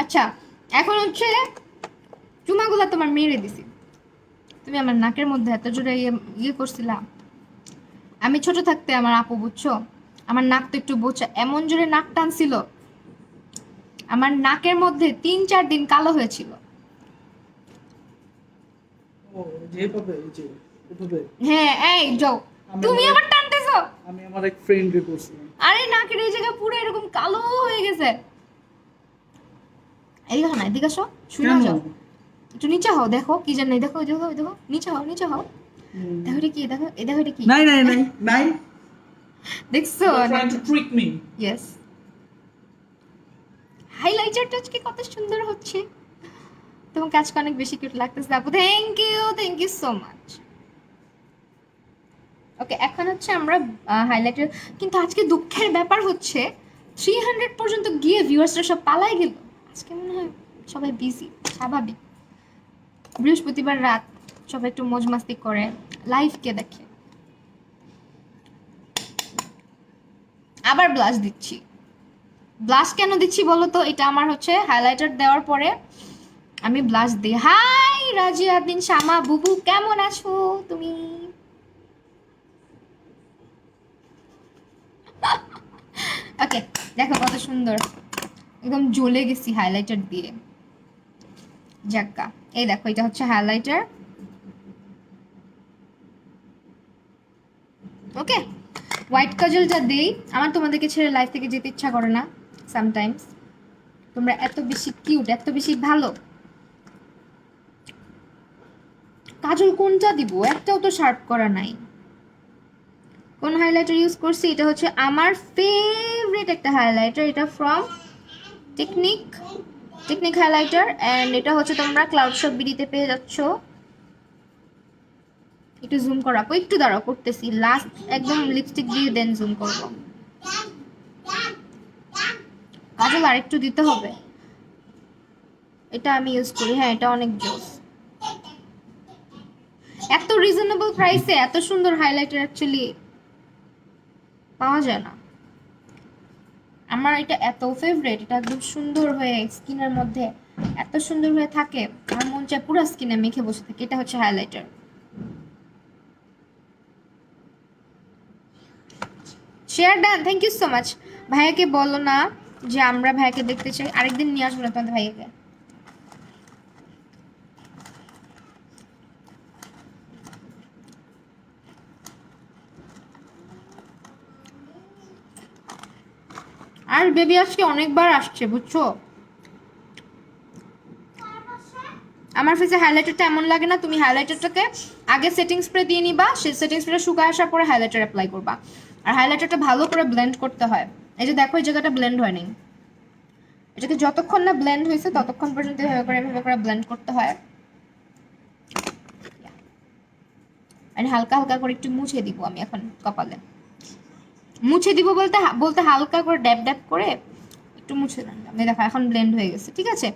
আচ্ছা এখন হচ্ছে চুমাগুলা তোমার মেয়েরে দিছি, তুমি আমার নাকের মধ্যে এত জোরে ইয়ে করছিলা। আমি ছোট থাকতে আমার আপু বুঝছো, আমার নাক তো একটু বোচা, এমন জোরে নাক টানছিল, আমার নাকের মধ্যে 3-4 দিন কালো হয়েছিল। ও যেভাবে এই যে এভাবে হ্যাঁ এই যাও, তুমি আবার টানতেছো। আমি আমার এক ফ্রেন্ডকে করছিলাম। আরে নাকের এই জায়গা পুরো এরকম কালো হয়ে গেছে। এই দেখো না, এদিকে আসো, শুনে কেন? যাও, একটু নিচে হও, দেখো কি জানি, দেখো দেখো দেখো, নিচে হও, নিচে হও, দেখো এটা কি, দেখো এই দেখো এটা কি, নাই নাই নাই নাই, দেখছো? You're trying to trick me. Yes, হাইলাইটারটা আজকে কত সুন্দর হচ্ছে, তোমার কাজকে অনেক বেশি কিউট লাগতেছে আপু। Thank you so much. Okay, এখন হচ্ছে আমরা হাইলাইটার, কিন্তু আজকে দুঃখের ব্যাপার হচ্ছে 300 পর্যন্ত গিয়ে ভিউয়ার্সরা সব পালাই গেল। আজকে মনে হয় সবাই বিজি, স্বাভাবিক, বৃহস্পতিবার রাত, সবাই একটু মজ মাস্তি করে, লাইভ কে দেখে। আবার ব্লাশ দিচ্ছি, ব্লাশ কেন দিচ্ছি বলো তো? এটা আমার হচ্ছে হাইলাইটার দেওয়ার পরে আমি ব্লাশ দিই। হাই রাজিয়া দিন শামা বুবু, কেমন আছো তুমি? ওকে, দেখো কত সুন্দর, একদম জ্বলে গেছি হাইলাইটার দিয়ে। জাক্কা, এই দেখো এটা হচ্ছে হাইলাইটার। ওকে, হোয়াইট কাজলটা দেই। আমার তোমাদেরকে ছেড়ে লাইফ থেকে যেতে ইচ্ছা করে না সামটাইমস, তোমরা এত বেশি কিউট, এত বেশি ভালো। কাজল কোনটা দিব? একটাও তো শার্প করা নাই। কোন হাইলাইটার ইউজ করছি? এটা হচ্ছে আমার ফেভারিট একটা হাইলাইটার, এটা ফ্রম টেকনিক হাইলাইটার, অ্যান্ড এটা হচ্ছে তোমরা ক্লাউড শপ বিডিতে পেয়ে যাচ্ছ। একটু জুম করা, একটু দাঁড়াও করতেছি, লাস্ট একদম লিপস্টিক দিয়ে দেন জুম করবো। কাজল আরেকটু দিতে হবে, এটা আমি ইউজ করি, হ্যাঁ এটা অনেক জোস। এত রিজনেবল প্রাইসে এত সুন্দর হাইলাইটার অ্যাকচুয়ালি পাওয়া যায় না। আমার এটা এত ফেভারিট, এটা একদম সুন্দর হয়ে স্কিনের মধ্যে এত সুন্দর হয়ে থাকে, আমার মন চায় পুরো স্কিনে মেখে বসে থাকে। এটা হচ্ছে highlighter. Share done, thank you so much. ভাইয়াকে বলো না যে আমরা ভাইয়াকে দেখতে চাই, আরেকদিন নিয়ে আসবো না তোমাদের ভাইয়াকে। আর বেবি আজকে অনেকবার আসছে বুঝছো। আমার ফেসে হাইলাইটারটা এমন লাগে না, তুমি হাইলাইটারটাকে আগে সেটিং স্প্রে দিয়ে নিবা, সেই সেটিং স্প্রে শুকায় আসার পরে হাইলাইটার অ্যাপ্লাই করবা। আর হাইলাইটারটা ভালো করে ব্লেন্ড করতে হয়। এই যে দেখো এই জায়গাটা ব্লেন্ড হয়নি, এটাকে যতক্ষণ না ব্লেন্ড হয়েছে ততক্ষণ পর্যন্ত এভাবে করে ব্লেন্ড করতে হয়। আর হালকা হালকা করে একটু মুছে দিব আমি এখন কপালে, মুছে দিব বলতে বলতে হালকা করে ড্যাব ড্যাব করে একটু মুছে দিলাম। দেখো এখন ব্লেন্ড হয়ে গেছে, ঠিক আছে।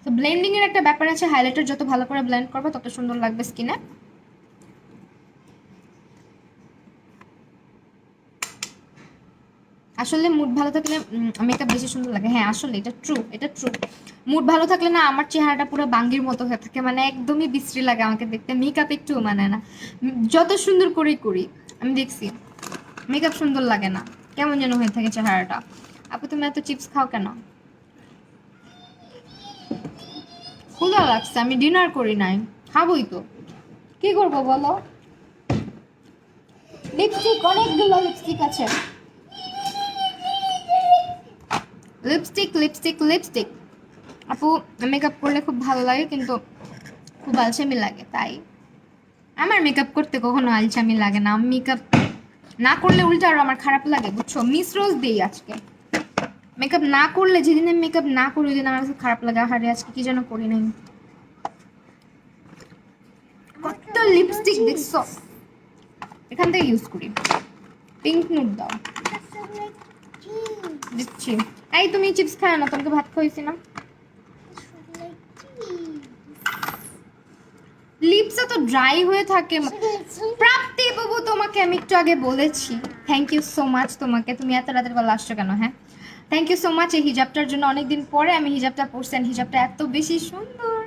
তো ব্লেন্ডিং এর একটা ব্যাপার আছে, হাইলাইটার যত ভালো করে ব্লেন্ড করবে তত সুন্দর লাগবে স্কিনে। আসলে মুড ভালো থাকলে মেকআপ বেশি সুন্দর লাগে, হ্যাঁ আসলে এটা ট্রু, এটা ট্রু। মুড ভালো থাকলে না আমার চেহারাটা পুরো বাঙ্গির মতো হয়ে থাকে, মানে একদমই বিশ্রী লাগে আমাকে দেখতে, মেকআপ একটু মানে না, যত সুন্দর করেই করি আমি দেখছি মেকআপ সুন্দর লাগে না, কেমন যেন হয়ে থাকে চেহারাটা। আপু তুমি এত চিপস খাও কেন? ক্ষুধা লাগছে, আমি ডিনার করি নাই, খাবোই তো, কি করবো বলো। লিপস্টিক, অনেকগুলো লিপস্টিক আছে, লিপস্টিক। আপু মেকআপ করলে খুব ভালো লাগে কিন্তু খুব আলসামি লাগে, তাই আমার মেকআপ করতে কখনো আলসামি লাগে না। মেকআপ না করলে উল্টা আরো আমার খারাপ লাগে বুঝছো। মিস রোজ দিই আজকে, মেকআপ না করলে, যেদিন আমি মেকআপ না করি ওই দিন আমার কাছে খারাপ লাগে, আরে আজকে কি যেন করি নাই। কত লিপস্টিক দেখছো, এখান থেকে ইউজ করি। পিঙ্ক নুড দাও, দিচ্ছি। এই তুমি চিপস খায় না, তোমাকে ভাত খাইছি না। লিপসে তো ড্রাই হয়ে থাকে। প্রাপ্তি বাবু তোমাকে আমি একটু আগে বলেছি, থ্যাংক ইউ সো মাচ তোমাকে, তুমি এত রাতের বেলা আসছো কেন? হ্যাঁ থ্যাংক ইউ সো মাচ এই হিজাবটার জন্য, অনেকদিন পরে আমি হিজাবটা পরছি, হিজাবটা এত বেশি সুন্দর,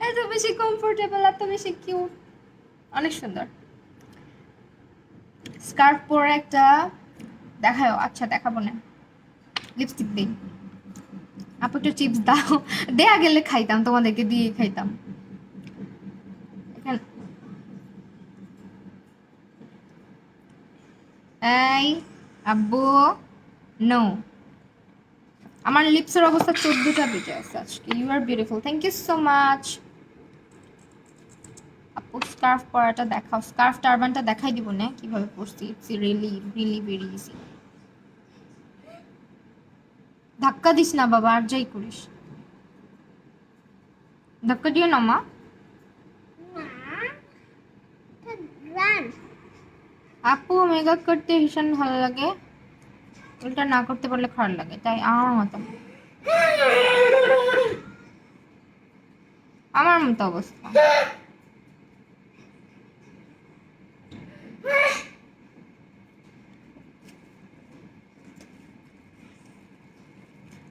এত বেশি কমফোর্টেবল, এত বেশি কিউট, অনেক সুন্দর। স্কার্ফ পরে একটা দেখাও, আচ্ছা দেখাবো না, লিপস্টিক দিই। আপু একটু চিপস দাও, দেয়া গেলে খাইতাম, তোমাদেরকে দিয়ে খাইতাম। এই আব্বু, নো। আমার লিপসের অবস্থা 14টা বেজে আছে আজকে। You are beautiful, thank you so much. আপু স্কার্ফ পরাটা দেখাও। স্কার্ফ টারবানটা দেখাই দিব না কিভাবে পরছি। It's really really very easy. ধাক্কা দিস না বাবা, আর যাই করিস। ধাক্কা দিও না মা। রান আপু মেকআপ করতে ভীষণ ভালো লাগে, উল্টা না করতে পারলে খারাপ লাগে, তাই আমার মতো অবস্থা।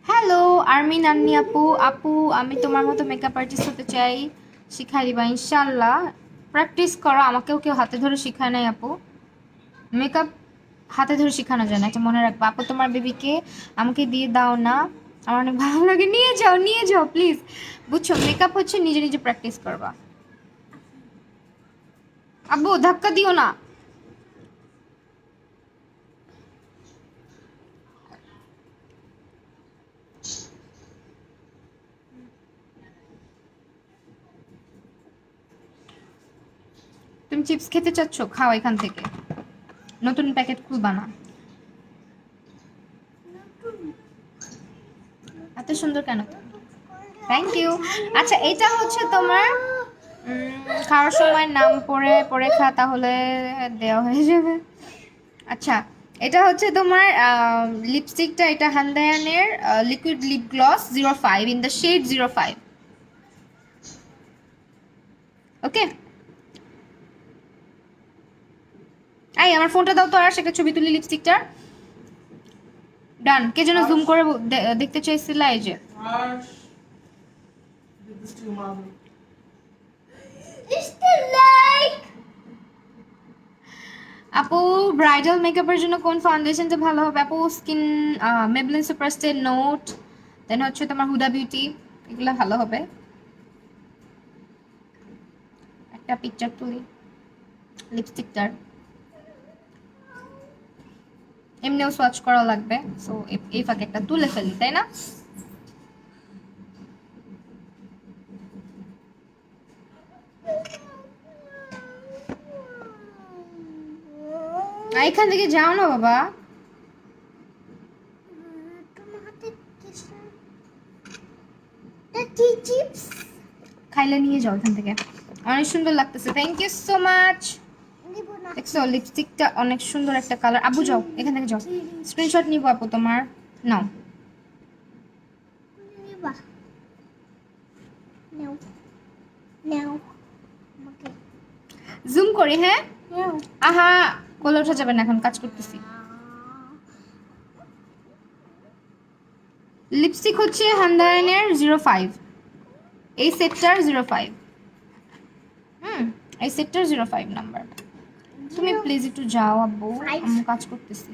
হ্যালো আরমিন আন্নি আপু। আপু আমি তোমার মতো মেকআপ আর্টিস্ট হতে চাই, শিখাই দিবা ইনশাল্লাহ। প্র্যাকটিস করো, আমাকেও কেউ হাতে ধরে শিখায় নাই আপু। মেকআপ হাতে ধরে শেখানো যায় না, এটা মনে রাখবা আপু। তোমার বেবিকে আমাকে দিয়ে দাও না, আমার অনেক ভালো লাগে। নিয়ে যাও প্লিজ। বুঝছো, মেকআপ হচ্ছে নিজে নিজে প্র্যাকটিস করবা। আব্বু ধাক্কা দিও না। তুমি চিপস খেতে চাচ্ছ, খাও এখান থেকে, নতুন প্যাকেট খুলবা না। এত সুন্দর কেন? Thank you. আচ্ছা এটা হচ্ছে তোমার খাওয়ার সময় নাম পড়ে পড়ে খা, তাহলে দেওয়া হয়ে যাবে। আচ্ছা এটা হচ্ছে তোমার লিপস্টিকটা, এটা হান্দায়ানের liquid lip gloss 05 in the shade 05। Okay, এই আমার ফোনটা দাও তো, আর একটা ছবি তুলি লিপস্টিকটার। ডান। কে যেন জুম করে দেখতে চাইছিল, এই যে আর লিপস্টিক মারবো। আপু ব্রাইডাল মেকআপের জন্য কোন ফাউন্ডেশনটা ভালো হবে আপু? স্কিন মেবলিন সুপারস্টে নোট, দেন হচ্ছে তোমার হুডা বিউটি, এগুলো ভালো হবে। একটা পিকচার তুলি লিপস্টিকটার, এমনিও সোয়াচ করা লাগবে, সো এই ফাঁকে একটা তুলে ফেলি, তাই না? এখান থেকে যাও না বাবা। তোমার হাতে কি চিপস খাইলে নিয়ে যাও এখান থেকে, অনেক সুন্দর লাগতেছে। Thank you so much. নিব না দেখছো লিপস্টিকটা অনেক সুন্দর একটা কালার। আবু যাও এখান থেকে, যাও। স্ক্রিনশট নিব আপু তোমার, নাও। নিবা নাও নাও আমাকে জুম করি, হ্যাঁ। নাও আহা কোলে ওঠা যাবে না, এখন কাজ করতেছি। লিপস্টিক হচ্ছে হান্দারানের 05, এই সেটটার 05। এই সেটটার 05 নাম্বার। তুমি প্লিজ একটু যাও আব্বু, আমি কাজ করতেছি।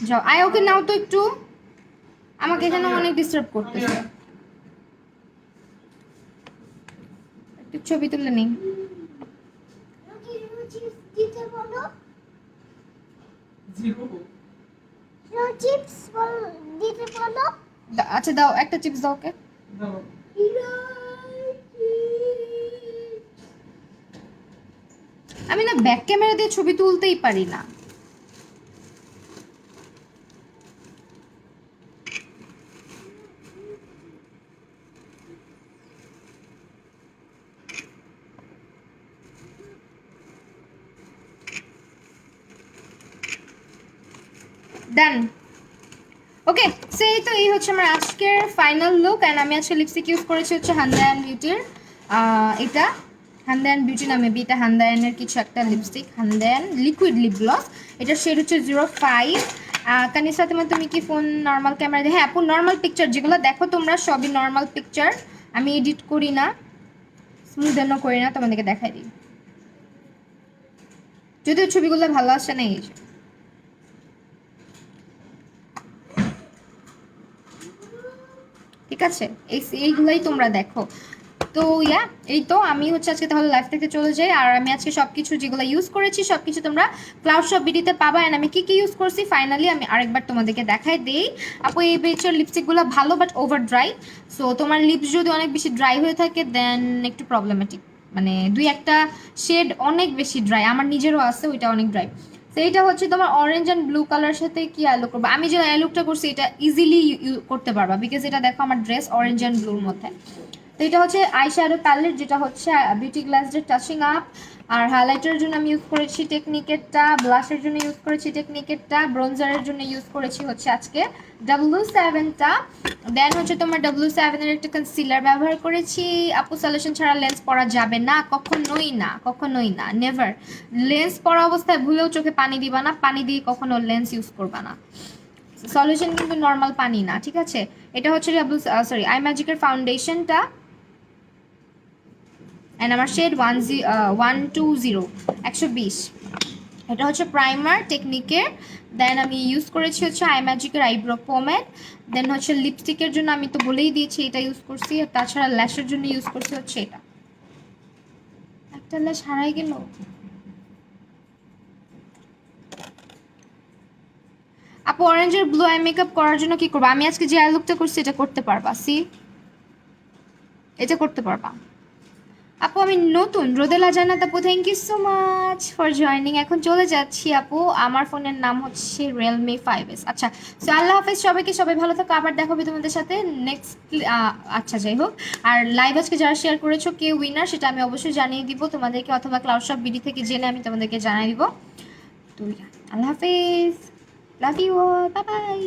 যাও, আয় ওকে নাও তো একটু, আমাকে এখানে অনেক ডিস্টার্ব করতেছে। একটু ছবি তুলে নিই। চিপস দিতে বলো জিরো চিপস দিতে বলো আচ্ছা দাও, একটা চিপস দাও ওকে। দাও। আমি না ব্যাক ক্যামেরা দিয়ে ছবি তুলতেই পারি না। ডান। ওকে, সেই তো এই হচ্ছে আমার আজকের ফাইনাল লুক। অ্যান্ড আমি আজকে লিপস্টিক ইউজ করেছি হচ্ছে হান্দায়ান বিউটির, এটা হান্দায়ান বিউটি নামে, এটা হান্দায়ানের কিছু একটা লিপস্টিক, হান্দায়ান লিকুইড লিপ গ্লস। এটার শেড হচ্ছে 05। কানিস ফাতেমা তুমি কি ফোন নর্মাল ক্যামেরা দিয়ে? হ্যাঁ আপু, নর্মাল পিকচার যেগুলো দেখো তোমরা সবই নর্মাল পিকচার, আমি এডিট করি না, স্মুদেনও করি না, তোমাদেরকে দেখাই দিই। যদিও ছবিগুলো ভালো আসে না, এই যে ঠিক আছে, এইগুলাই তোমরা দেখো। তো ইয়া এই তো আমি হচ্ছে আজকে তাহলে লাইভ থেকে চলে যাই। আর আমি আজকে সব কিছু যেগুলো ইউজ করেছি সব কিছু তোমরা ক্লাউড শপ বিডিতে পাবা। অ্যান্ড আমি কি কি ইউজ করছি ফাইনালি আমি আরেকবার তোমাদেরকে দেখাই দিই। আপু এই বেচের লিপস্টিকগুলো ভালো বাট ওভার ড্রাই। সো তোমার লিপস যদি অনেক বেশি ড্রাই হয়ে থাকে দেন একটু প্রবলেমেটিক, মানে দুই একটা শেড অনেক বেশি ড্রাই, আমার নিজেরও আছে ওইটা অনেক ড্রাই। তো এইটা হচ্ছে তোমার অরেঞ্জ অ্যান্ড ব্লু কালার সাথে কি আই লুক করবো, আমি যে আই লুকটা করছি এটা ইজিলি করতে পারবা বিকজ এটা দেখো আমার ড্রেস অরেঞ্জ অ্যান্ড ব্লুর মধ্যে। তো এটা হচ্ছে আই শ্যাডো প্যালেট, যেটা হচ্ছে বিউটি গ্লাসের টাচিং আপ। আর হাইলাইটারের জন্য আমি ইউজ করেছি টেকনিকেরটা, ব্লাশের জন্য ইউজ করেছি টেকনিকেরটা, ব্রোনজারের জন্য ইউজ করেছি হচ্ছে আজকে W7টা। দেন হচ্ছে তোমার W7-এর একটা কনসিলার ব্যবহার করেছি। আপু সলিউশন ছাড়া লেন্স পরা যাবে না, কখনোই না, কখনোই না, নেভার। লেন্স পরা অবস্থায় ভুলেও চোখে পানি দিবা না, পানি দিয়ে কখনো লেন্স ইউজ করবা না। সলিউশন কিন্তু নর্মাল পানি না, ঠিক আছে। এটা হচ্ছে আই ম্যাজিকের ফাউন্ডেশনটা অ্যান্ড আমার শেড 120। এটা হচ্ছে প্রাইমার টেকনিকের। দেন আমি ইউজ করেছি হচ্ছে আই ম্যাজিকের আইব্রো পোমেড। দেন হচ্ছে লিপস্টিকের জন্য আমি তো বলেই দিয়েছি এটা ইউজ করছি। আর তাছাড়া ল্যাশের জন্য ইউজ করছি হচ্ছে এটা। একটা ল্যাশ হারাই গেল। আপু অরেঞ্জের ব্লু আই মেকআপ করার জন্য কি করবো? আমি আজকে যে আই লুকটা করছি এটা করতে পারবা, সি এটা করতে পারবা। আপু আমি নতুন রোদেলা জান্নাত আপু, thank you so much for joining. এখন চলে যাচ্ছি আপু, আমার ফোনের নাম হচ্ছে Realme 5S। আচ্ছা, সো আল্লাহ হাফেজ সবাইকে, সবাই ভালো থাকো, আবার দেখা হবে তোমাদের সাথে নেক্সট। আচ্ছা যাই হোক, আর লাইভ আজকে যারা শেয়ার করেছো কে উইনার সেটা আমি অবশ্যই জানিয়ে দিব তোমাদেরকে, অথবা ক্লাউড শপ বিডি থেকে জেনে আমি তোমাদেরকে জানিয়ে দিব। তো আল্লাহ হাফেজ, love you all, bye by.